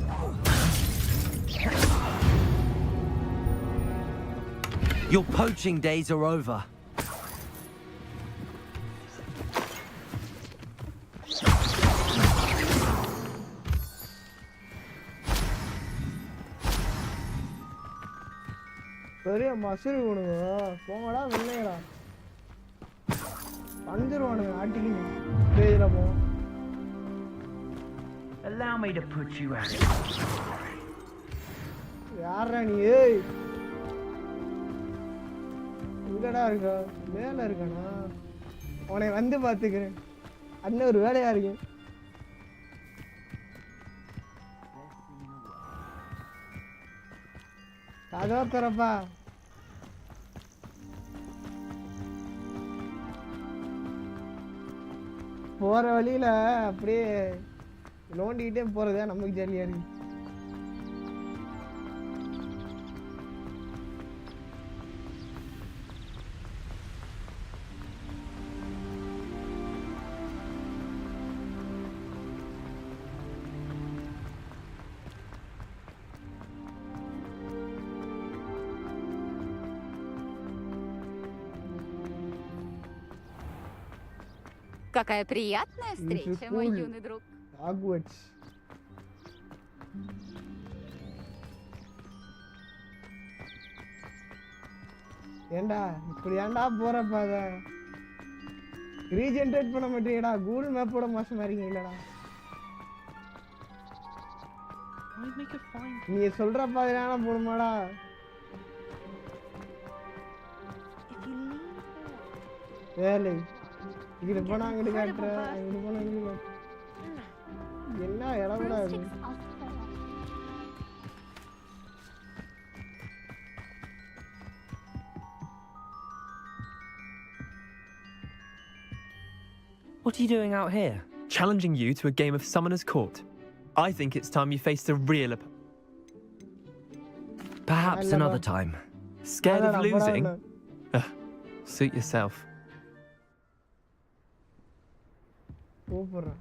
Your poaching days are over. பெரிய மசுறு விடுங்க. போங்கடா வெள்ளையடா. பஞ்சிருவானுங்க ஆட்டிக்கின்னு. பேஜில் போவோம். Allow me to put you out. யாரா நீ? ஏய் எங்கடா இருக்க? மேல இருக்கானா? உன்னை வந்து பார்த்துக்கிறேன். அண்ணன் ஒரு வேலையா இருக்கு. கதவை திறப்பா. போற வழியில அப்படியே நோண்டிக்கிட்டே போறதே நமக்கு ஜாலியா இருக்கு. Какая приятная встреча, мой юный друг. Hogwarts. ஏண்டா இப்படி ஏன்டா போறப்ப அத ரீஜெனரேட் பண்ண மாட்டீங்கடா கூகுள் மேப்போட மோசமா இருக்கீங்களா Why make a fine? நீ சொல்ற பாதையான போடுமாடா வேலை இங்க போனா அங்க காட்ற அங்க போனா இங்க என்ன இடம்டா இது What are you doing out here? Challenging you to a game of Summoner's Court. I think it's time you faced a real Perhaps another time. Scared of losing? Suit yourself. கூப்பிடுறேன்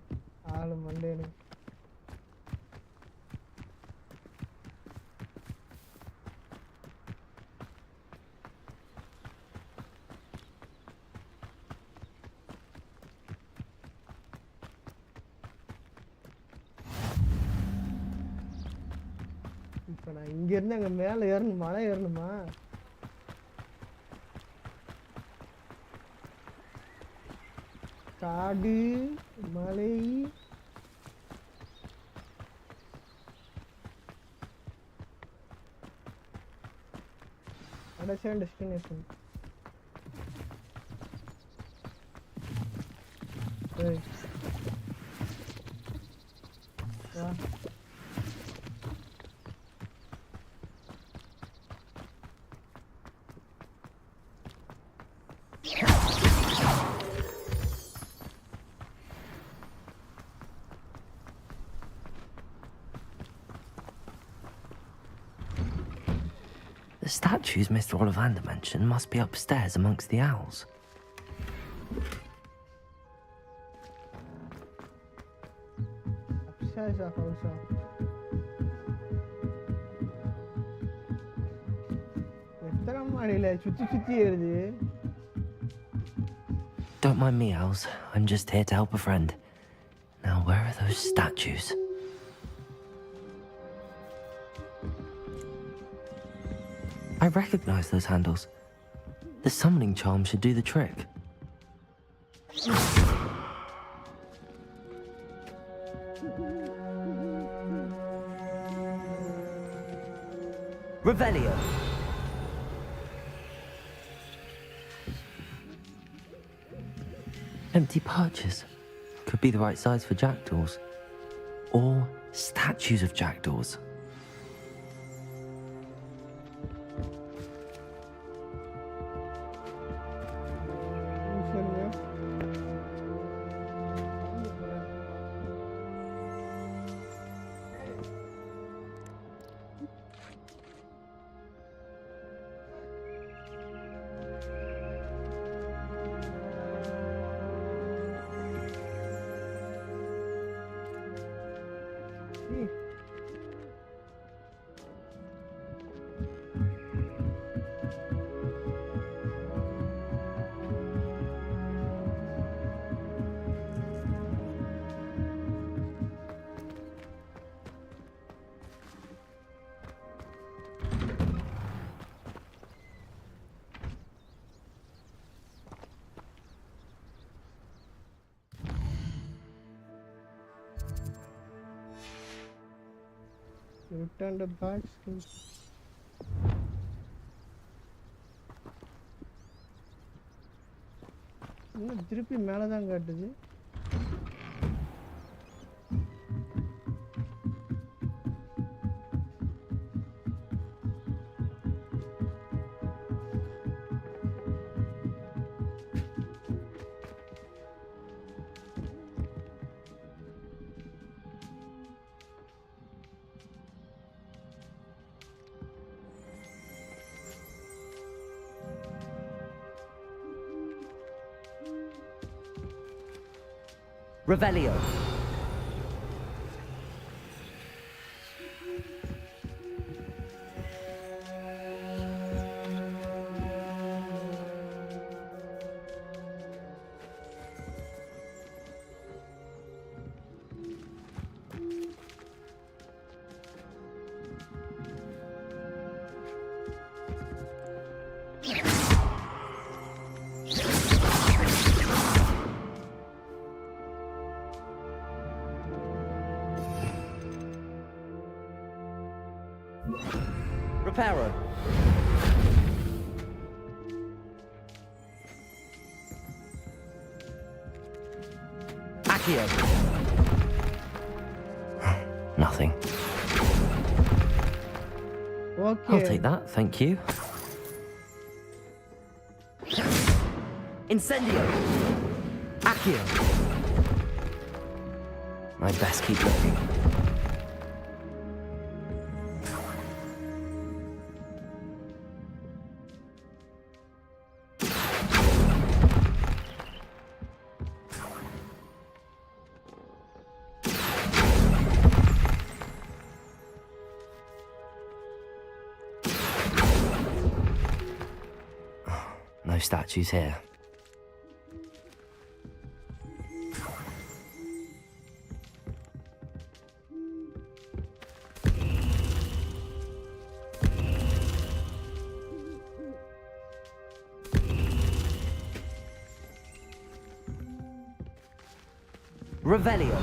ஆளு மண்டேனு இப்போ நான் இங்க இருந்து அங்க மேல ஏறணும் மலை ஏறணுமா காடு மலை கடைசியான டெஸ்டினேஷன் வா The statues Mr. Ollivander mentioned must be upstairs amongst the owls. Upstairs of also. Don't mind me, owls. I'm just here to help a friend. Now, where are those statues? I recognize those handles. The summoning charm should do the trick. Revelio. Empty perches. Could be the right size for jackdaws. Or statues of jackdaws. Return the bags. இன்னும் திருப்பி மேலே தான் காட்டுது Revelio. Reparo. Accio. Nothing. Okay. I'll take that, thank you. Incendio. Accio. I'd best keep looking. No statues here. Revelio.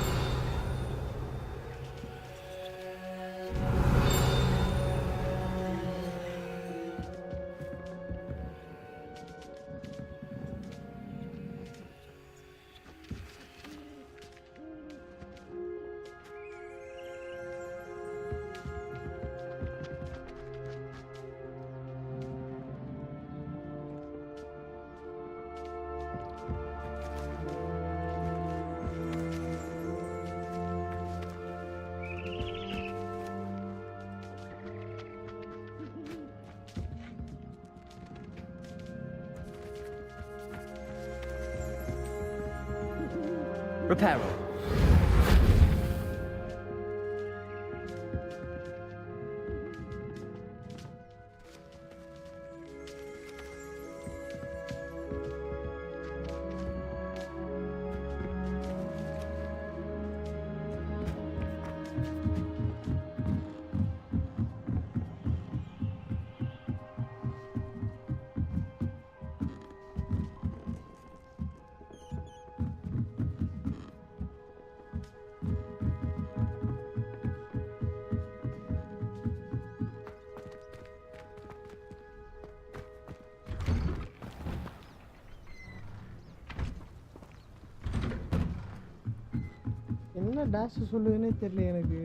Reparo. என்ன dash சொல்லுதுன்னே தெரியல எனக்கு.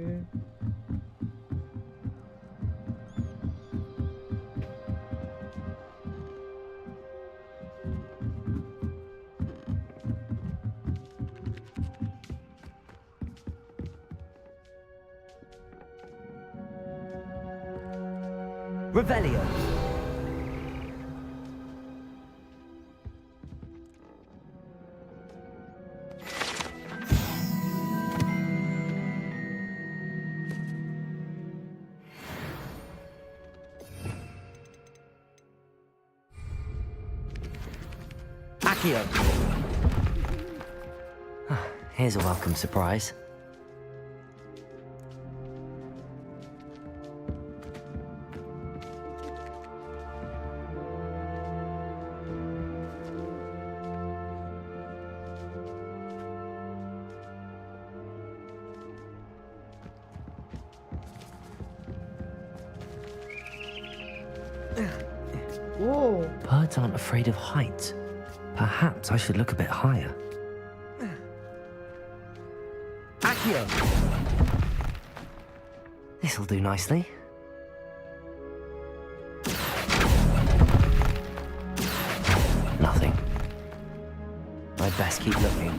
Revelio. Accio. Here's a welcome surprise. Whoa. Birds aren't afraid of heights. Perhaps I should look a bit higher. Accio! This'll do nicely. Nothing. I'd best keep looking.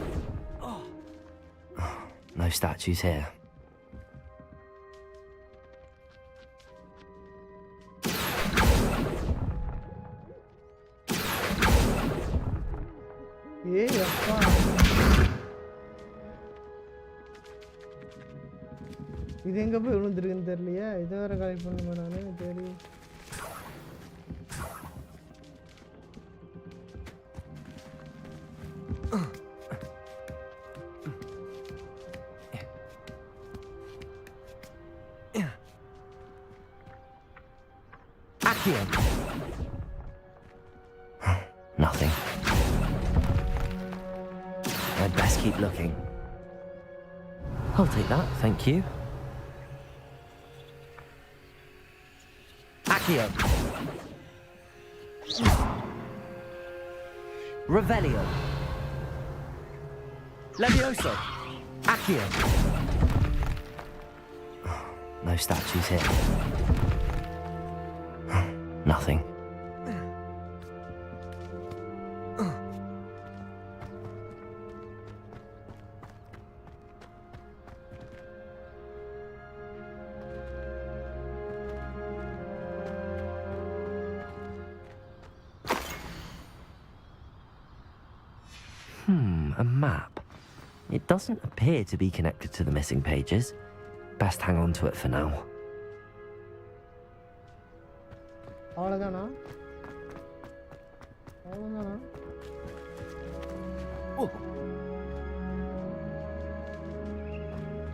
No statues here. ஏய் அப்பா இது எங்க போய் விழுந்துருக்குன்னு தெரியலையா? இதை வேற collect பண்ணுமா நானே தெரியும். Accio! Nothing. I'd best keep looking. I'll take that, thank you. Accio. Revelio. Levioso. Accio. No statues here. Nothing. A map. It doesn't appear to be connected to the missing pages. Best hang on to it for now. அவ்வளவுதானா? அவ்வளவுதானா?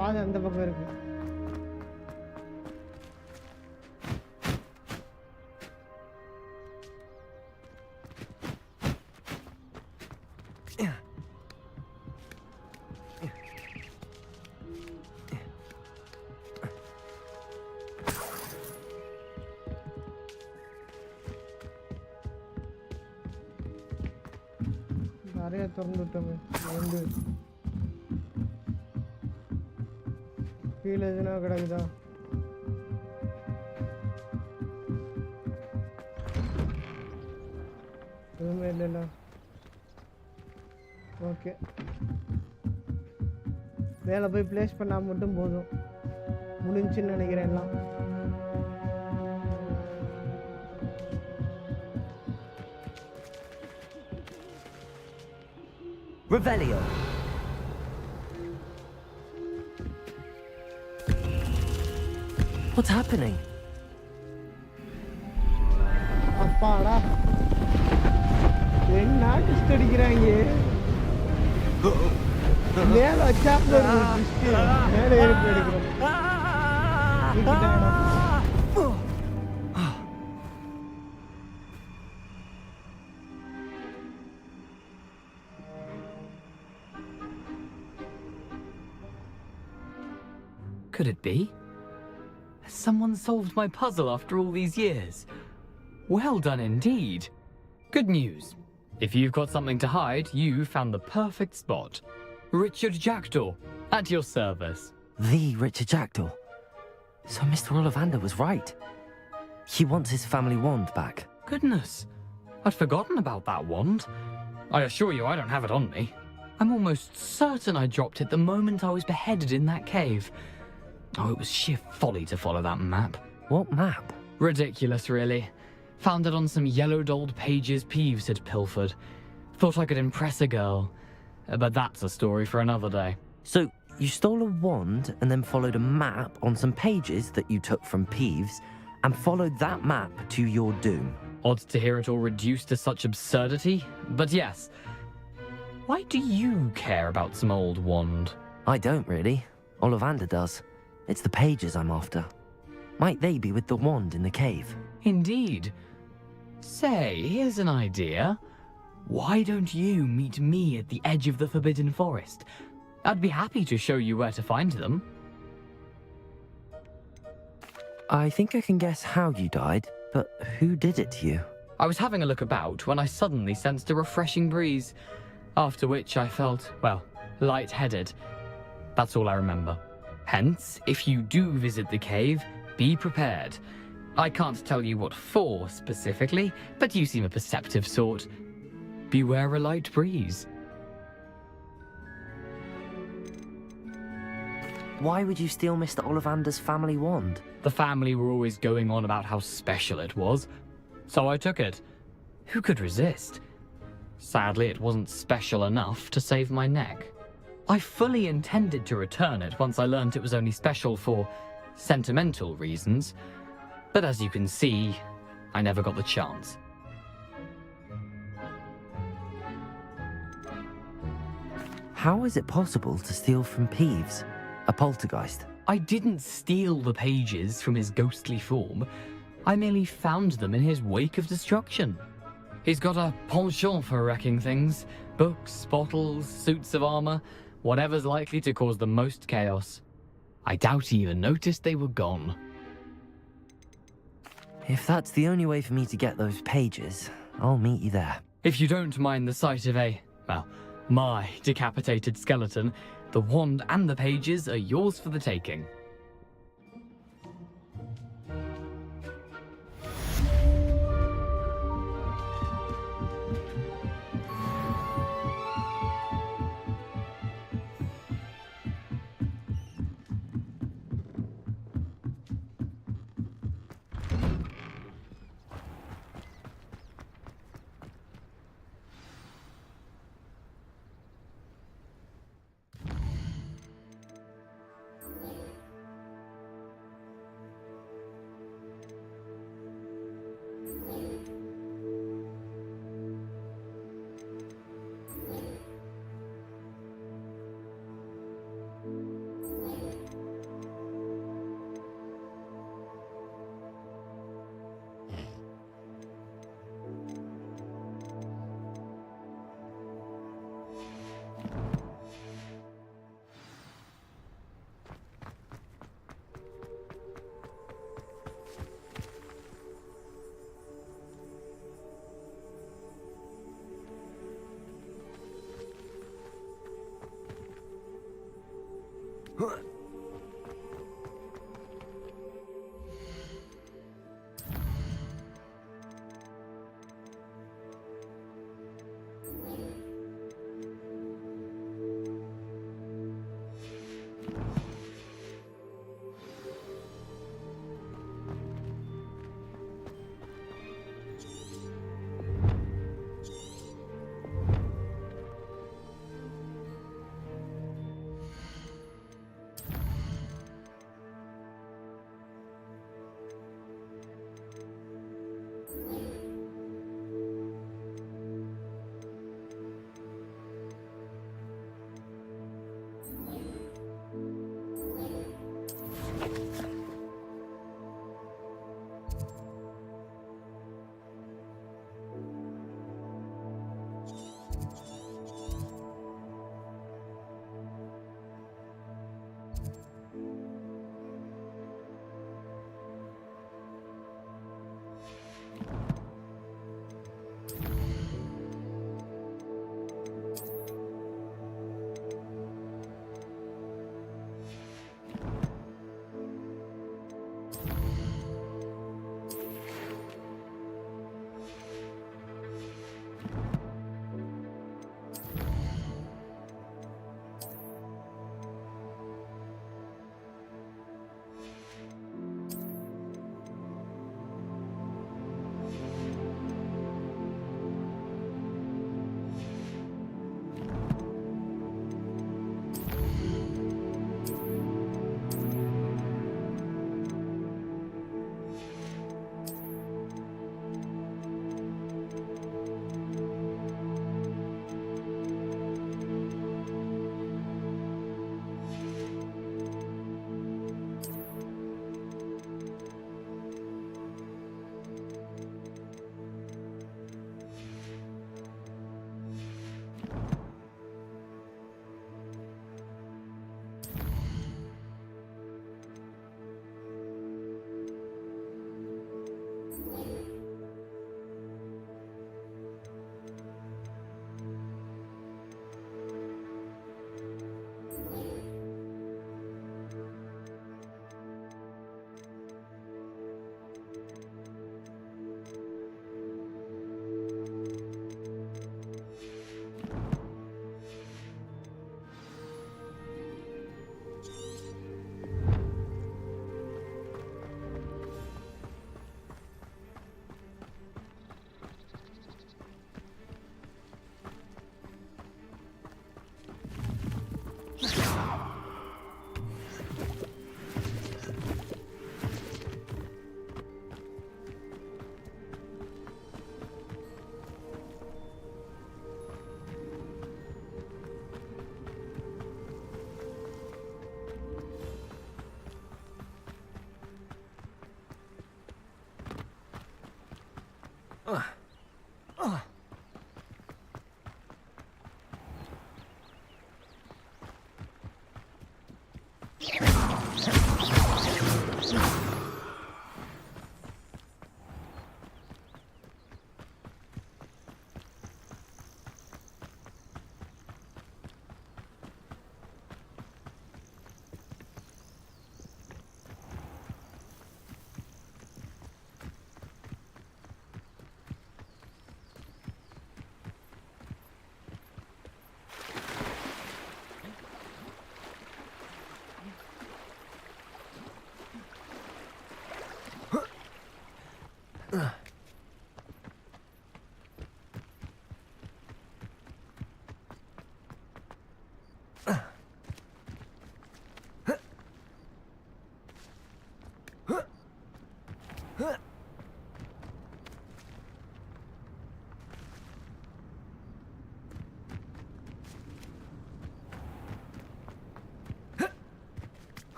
பாதை அந்த பக்கம் இருக்கு. நிறைய திறந்து விட்டோமே வந்து கீழே எதுனா கிடக்குதா? எதுவுமே இல்லைல்ல. ஓகே, மேலே போய் பிளேஸ் பண்ணால் மட்டும் போதும். முடிஞ்சுன்னு நினைக்கிறேன் எல்லாம். Revelio. What's happening? அப்பாடா, என்ன டிஸ்ட் அடிக்கிறாங்க. மேல வச்சாப்ல மேல ஏறி போயிருக்கிறோம். Could it be? Has someone solved my puzzle after all these years? Well done indeed. Good news. If you've got something to hide, you found the perfect spot. Richard Jackdaw, at your service. The Richard Jackdaw. So Mr. Ollivander was right. He wants his family wand back. Goodness, I'd forgotten about that wand. I assure you I don't have it on me. I'm almost certain I dropped it the moment I was beheaded in that cave. Oh, it was sheer folly to follow that map. What map? Ridiculous, really. Found it on some yellowed old pages Peeves had pilfered. Thought I could impress a girl. But that's a story for another day. So, you stole a wand and then followed a map on some pages that you took from Peeves and followed that map to your doom. Odd to hear it all reduced to such absurdity, but yes. Why do you care about some old wand? I don't really. Ollivander does. It's the pages I'm after. Might they be with the wand in the cave? Indeed. Say, here's an idea. Why don't you meet me at the edge of the Forbidden Forest? I'd be happy to show you where to find them. I think I can guess how you died, but who did it to you? I was having a look about when I suddenly sensed a refreshing breeze, after which I felt, well, lightheaded. That's all I remember. Hence, if you do visit the cave, be prepared. I can't tell you what for specifically, but you seem a perceptive sort. Beware a light breeze. Why would you steal Mr. Ollivander's family wand? The family were always going on about how special it was, so I took it. Who could resist? Sadly, it wasn't special enough to save my neck. I fully intended to return it once I learned it was only special for sentimental reasons, but as you can see, I never got the chance. How is it possible to steal from Peeves, a poltergeist? I didn't steal the pages from his ghostly form. I merely found them in his wake of destruction. He's got a penchant for wrecking things. Books, bottles, suits of armor, whatever's likely to cause the most chaos. I doubt he even noticed they were gone. If that's the only way for me to get those pages, I'll meet you there. If you don't mind the sight of my decapitated skeleton, the wand and the pages are yours for the taking.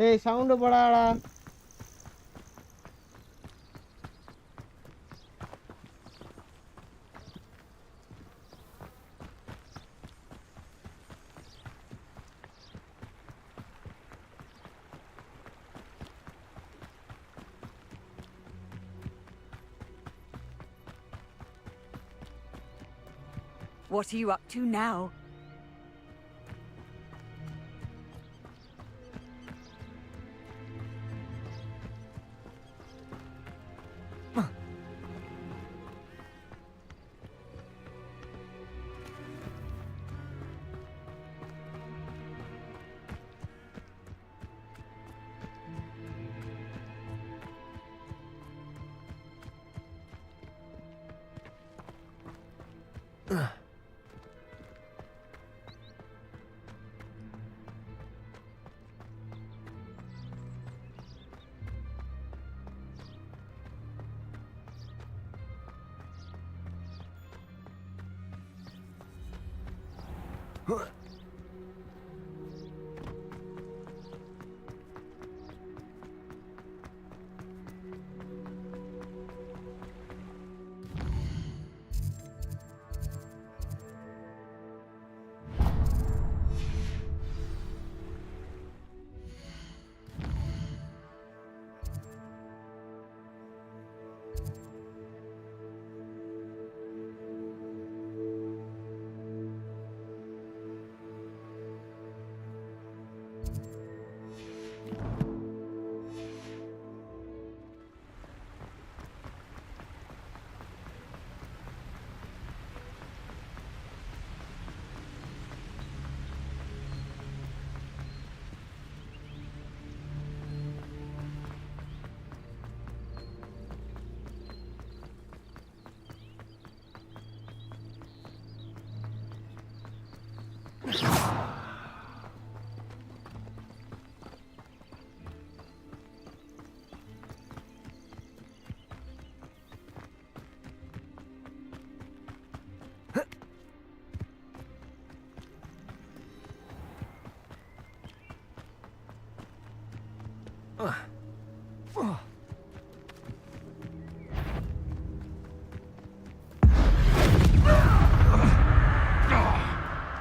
ஏய் sound போடாடா. What are you up to now?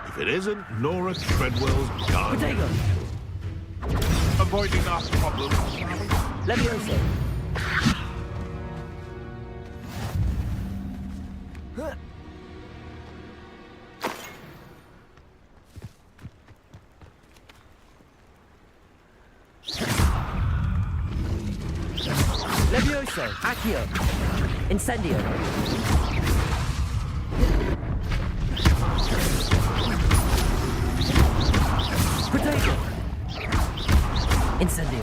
If it isn't Nora Treadwell's gun. Potato! Avoiding our problems. Levioso! Levioso! Accio! Incendio! Potato! Incendio!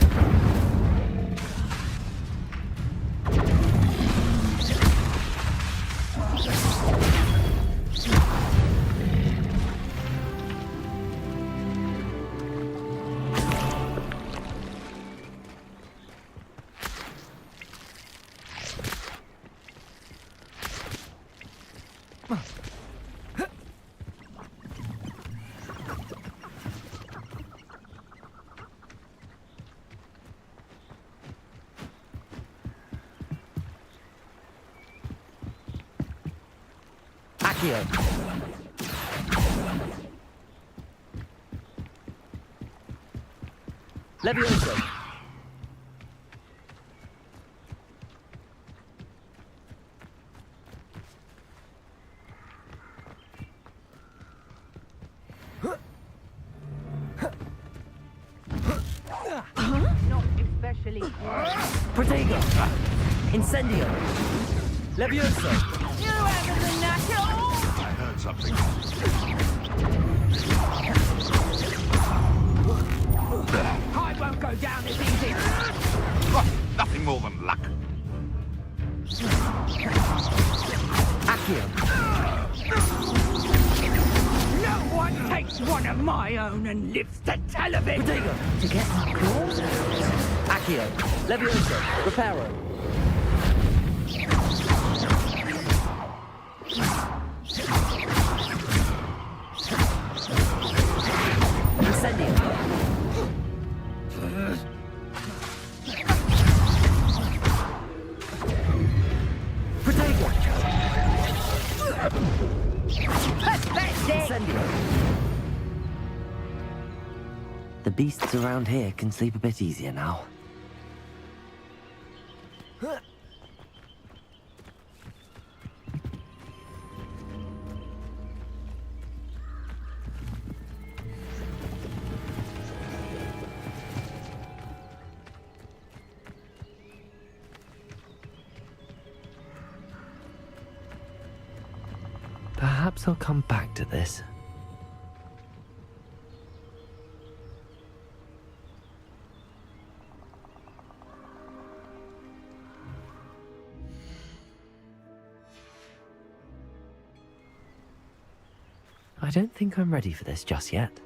Accio! Levioso! actually. Protego! Incendio! Levioso! You have the knuckle! I heard something. I won't go down as easy. Nothing more than luck. Accio! No one takes one of my own and lives to tell of it! Protego! To get my claws? Accio! Levioso! Reparo! Incendio! Protego! Incendio! The beasts around here can sleep a bit easier now. Perhaps I'll come back to this. I don't think I'm ready for this just yet.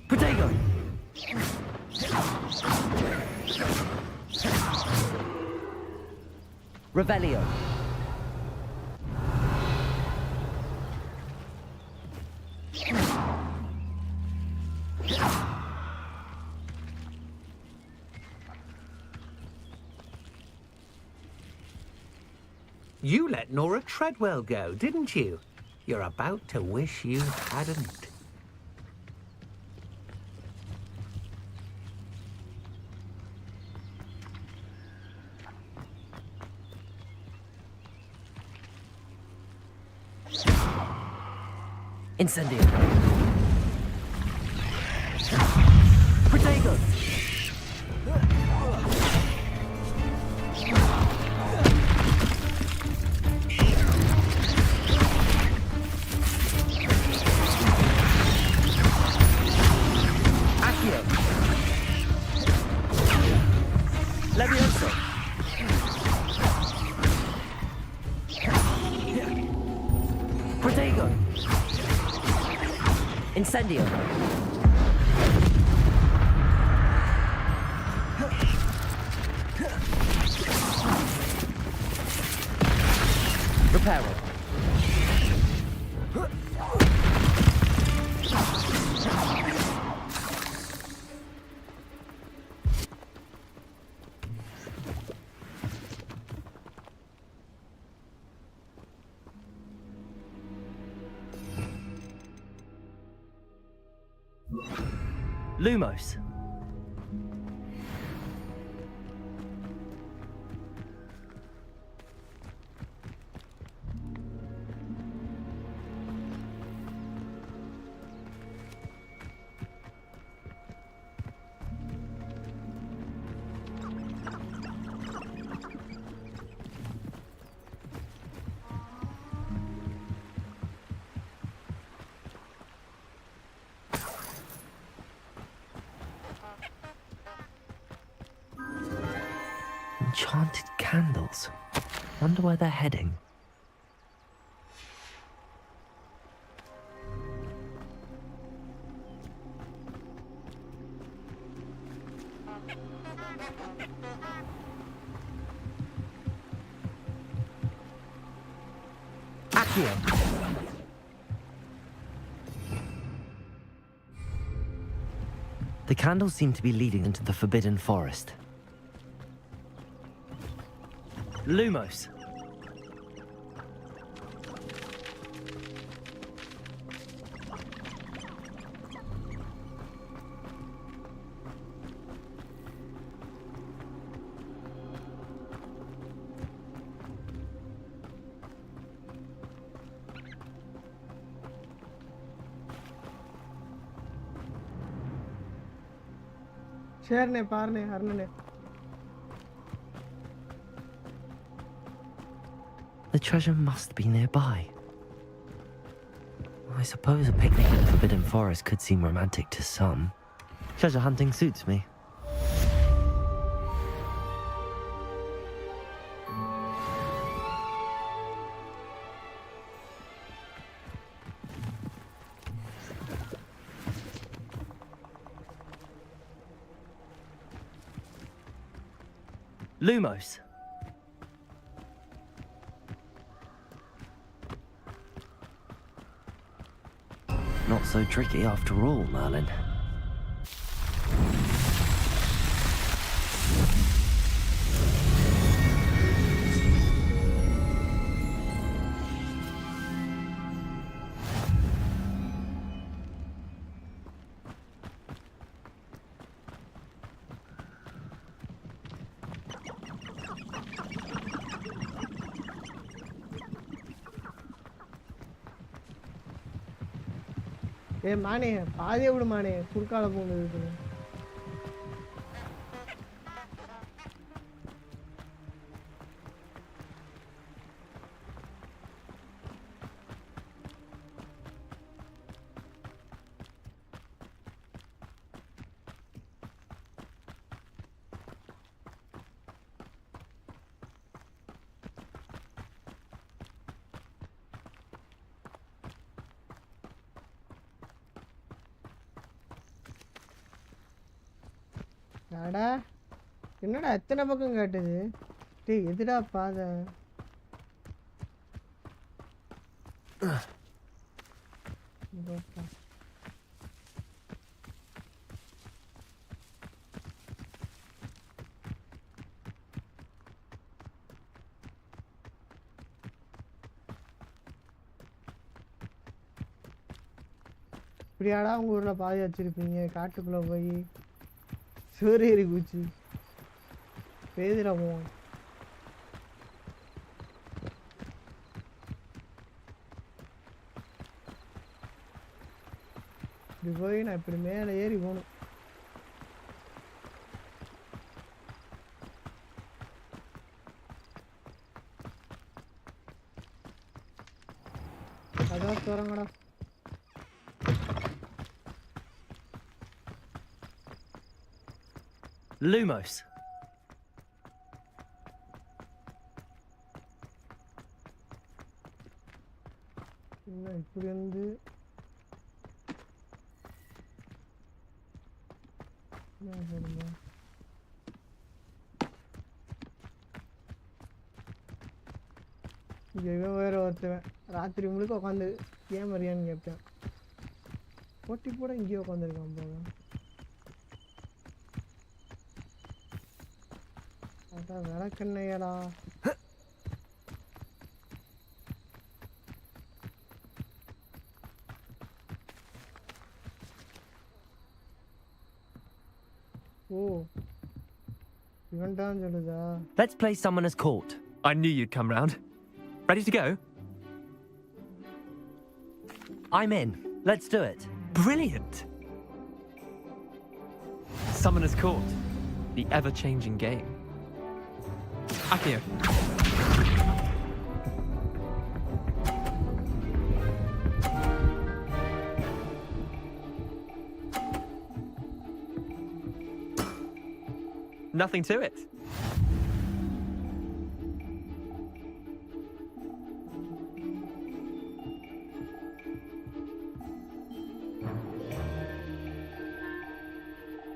Protego! Revelio. You let Nora Treadwell go, didn't you? You're about to wish you hadn't. Incendio. Protego. Accio. Levioso. Protego. Incendio. Reparo. Lumos. Enchanted candles. Wonder where they're heading. Accio. The candles seem to be leading into the Forbidden Forest. Lumos. Share parne harne. The treasure must be nearby. I suppose a picnic in the Forbidden Forest could seem romantic to some. Treasure hunting suits me. Lumos. Not so tricky after all, Merlin. ஏ மானே பாதியே விடு மானே குறுக்கால போகுது என்னடா எத்தனை பக்கம் காட்டுது டேய் எதுடா பாதை இப்படியாடா உங்க ஊர்ல பாதி வச்சிருப்பீங்க காட்டுக்குள்ள போய் சூரியரி குச்சி பேதிரா போவோம் இப்படி போய் நான் இப்படி மேலே ஏறி போகணும் அதான் திறங்கடா Lumos. என்ன இப்படி வந்து என்ன பண்ணுங்க இவன் வேற ஒருத்தவன் ராத்திரி முழுக்க உட்காந்து கேம் அறியான்னு கேட்பேன் போட்டி போட இங்கேயே உட்காந்துருக்கான் போக அதான் விளக்கண்ணையடா ஓ இவன் தான் சொல்லுதா Let's play Summoner's Court. I knew you'd come round. Ready to go? I'm in. Let's do it. Brilliant! Summoner's Court. The ever-changing game. Akio. Nothing to it.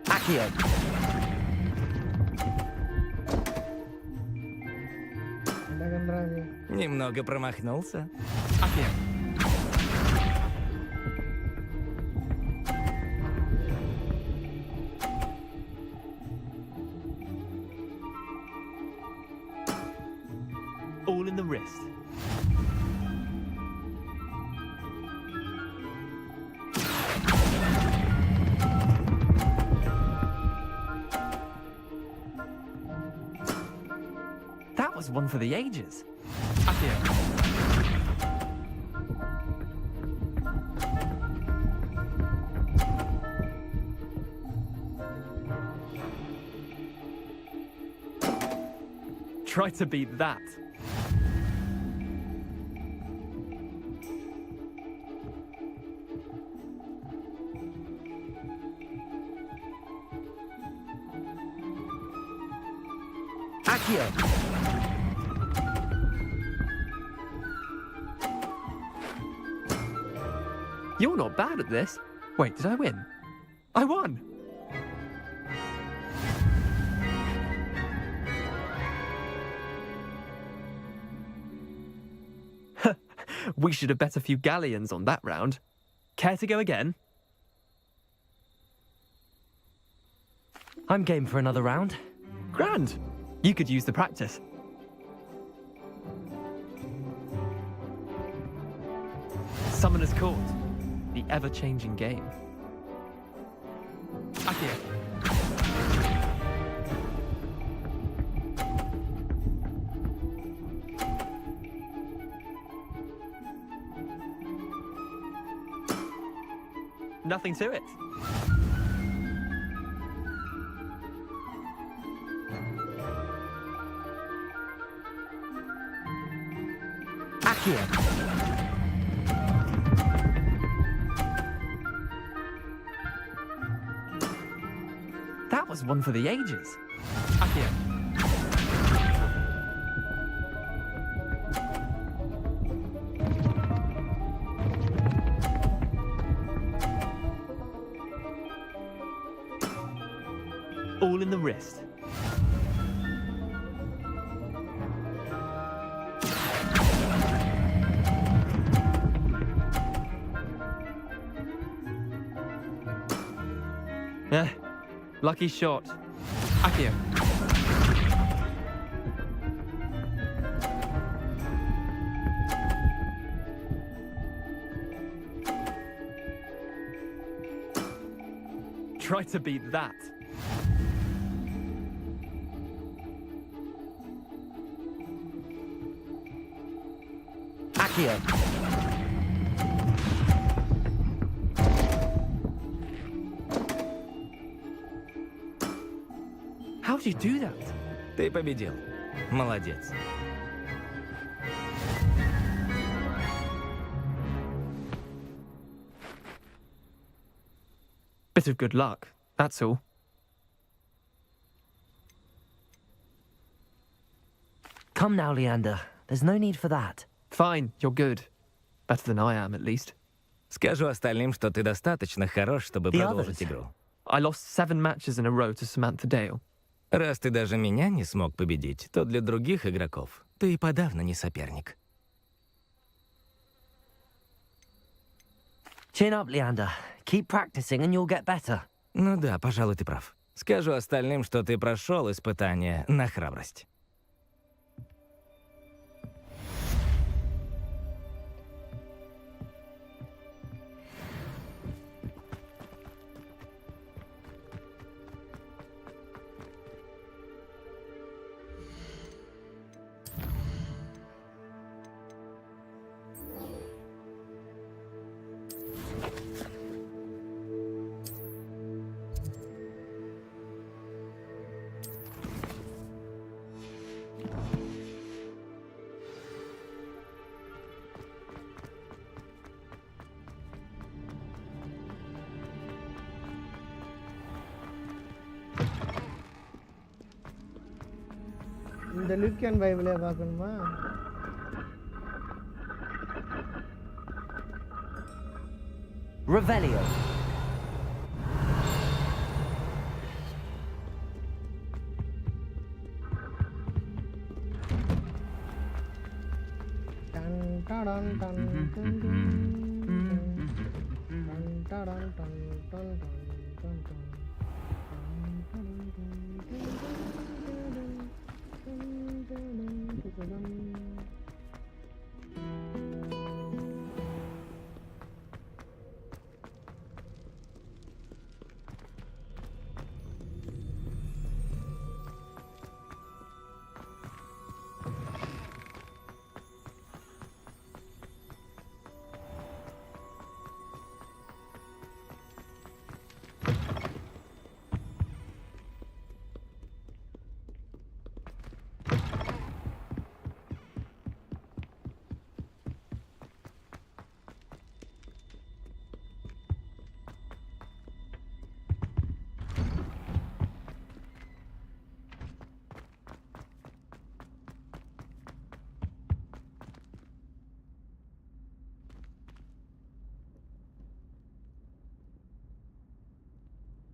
Akio. Немного промахнулся. Akio. All in the wrist. That was one for the ages. Akio. Try to beat that. Akio. You're not bad at this. Wait, did I win? I won! We should have bet a few galleons on that round. Care to go again? I'm game for another round. Grand! You could use the practice. Summoner's Court. The ever-changing game. Akio. Nothing to it. Akio. That was one for the ages. Akio. All in the wrist. Lucky shot. Accio. Try to beat that. Accio. How did you do that? Ты победил. Молодец. Bit of good luck, that's all. Come now, Leander. There's no need for that. Fine, you're good. Better than I am, at least. Скажу остальным, что ты достаточно хорош, чтобы The продолжить others. игру. I lost 7 matches in a row to Samantha Dale. Раз ты даже меня не смог победить, то для других игроков ты и подавно не соперник. Chin up, Leander. Keep practicing and you'll get better. Ну да, пожалуй, ты прав. Скажу остальным, что ты прошел испытание на храбрость. இந்த லுக்கியன் பைபிளே பார்க்கணுமா? Revelio. Dun, dun, dun, dun, dun, dun. Dun, dun, dun, dun, dun, dun, dun.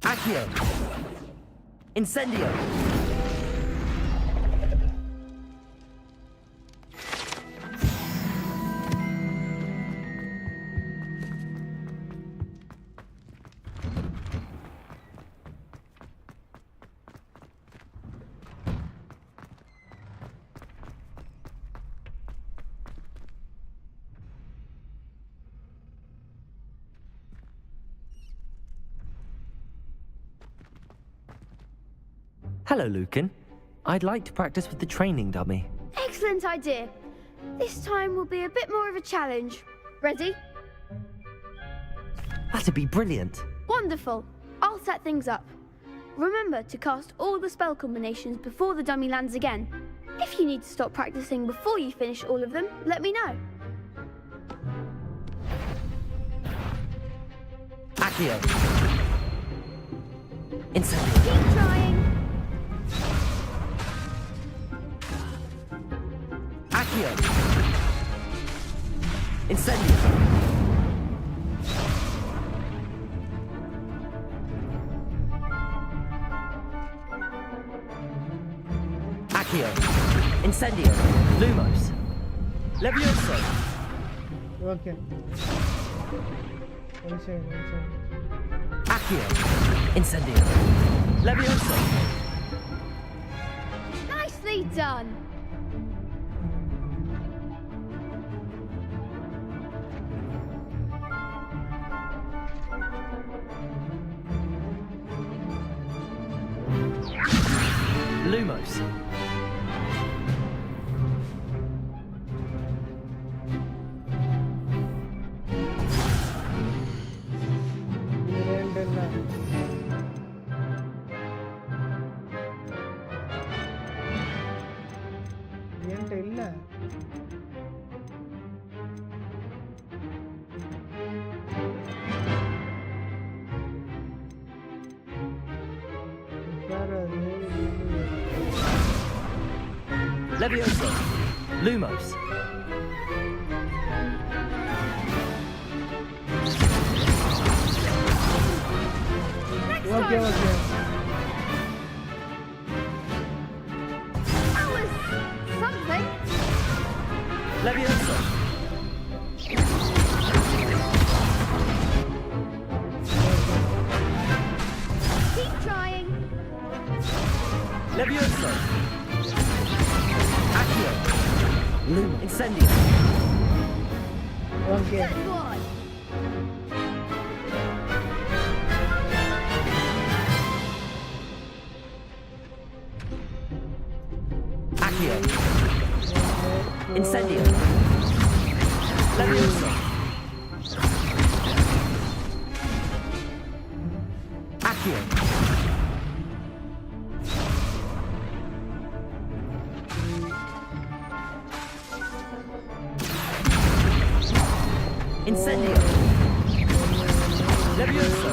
Accio. Incendio. Hello, Lucan. I'd like to practice with the training dummy. Excellent idea. This time will be a bit more of a challenge. Ready? That'd be brilliant. Wonderful. I'll set things up. Remember to cast all the spell combinations before the dummy lands again. If you need to stop practicing before you finish all of them, let me know. Accio. Incendio. Keep trying. Accio. Incendio. Accio. Incendio. Lumos. Levioso. Okay. One second. Accio. Accio. Incendio. Levioso. Nicely done. Lumos. என்கிட்ட இல்ல Levioso. Lumos. Okay. That was something. Levioso. Keep trying. Levioso. Accio. Lumo. Incendio. Okay. Good boy. Accio. Incendio. Levioso. Accio. Incendio. Levioso.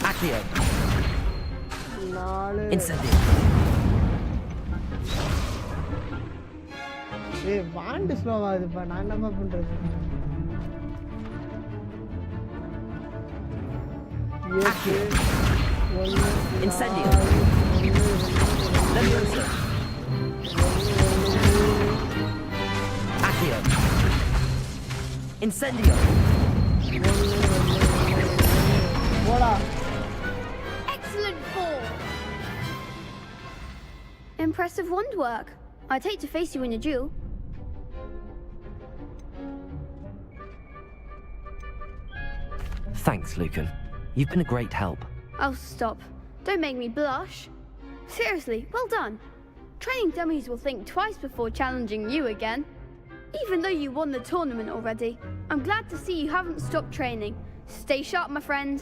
Accio. Incendio. ஏய் வாண்டு ஸ்லோவா இதுப்பா நான் என்னமா பண்றது Incendio. Levioso. Accio. Incendio. போடா Excellent ball. Impressive wand work. I'd hate to face you in a duel. Thanks, Lucan. You've been a great help. Oh, stop. Don't make me blush. Seriously, well done. Training dummies will think twice before challenging you again. Even though you won the tournament already, I'm glad to see you haven't stopped training. Stay sharp, my friend.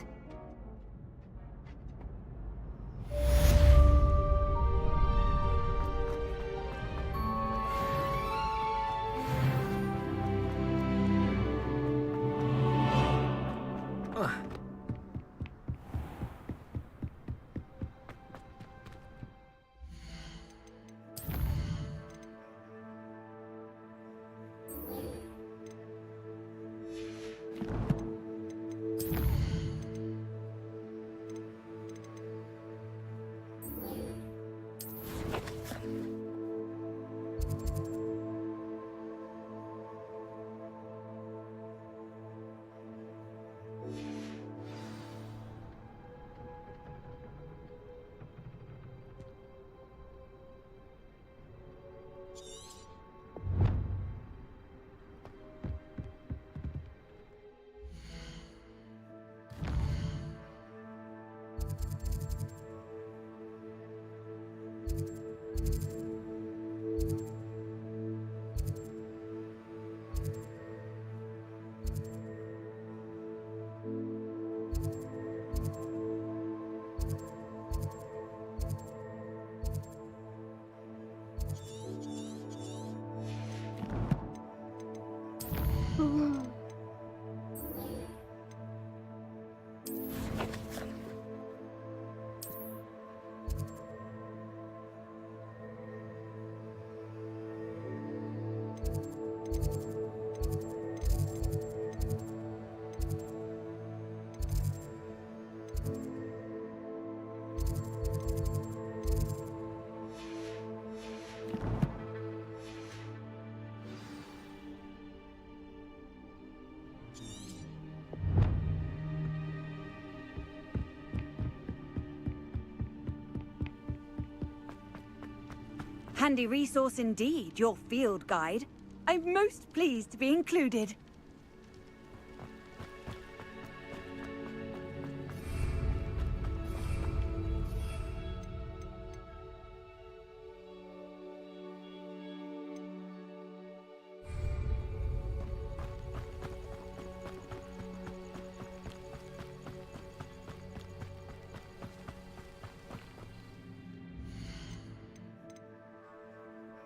Handy resource indeed, your field guide. I'm most pleased to be included.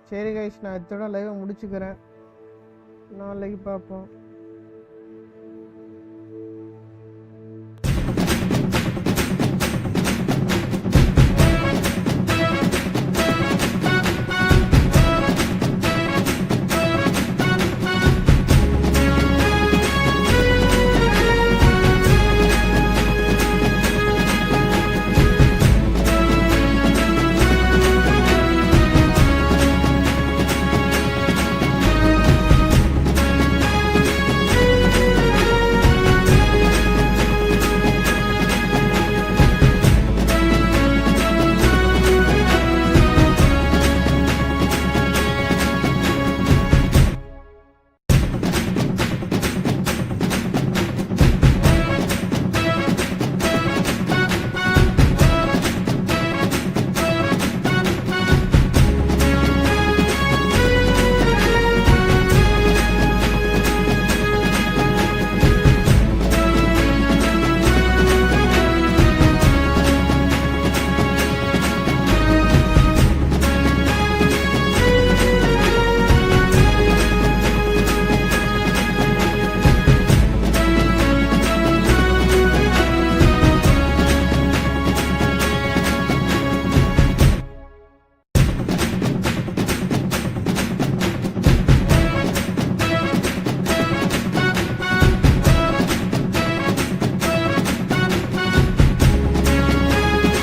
சரி guys, நான் இதோட லைவை முடிச்சுக்கிறேன். நாளைக்கு பார்ப்போம்.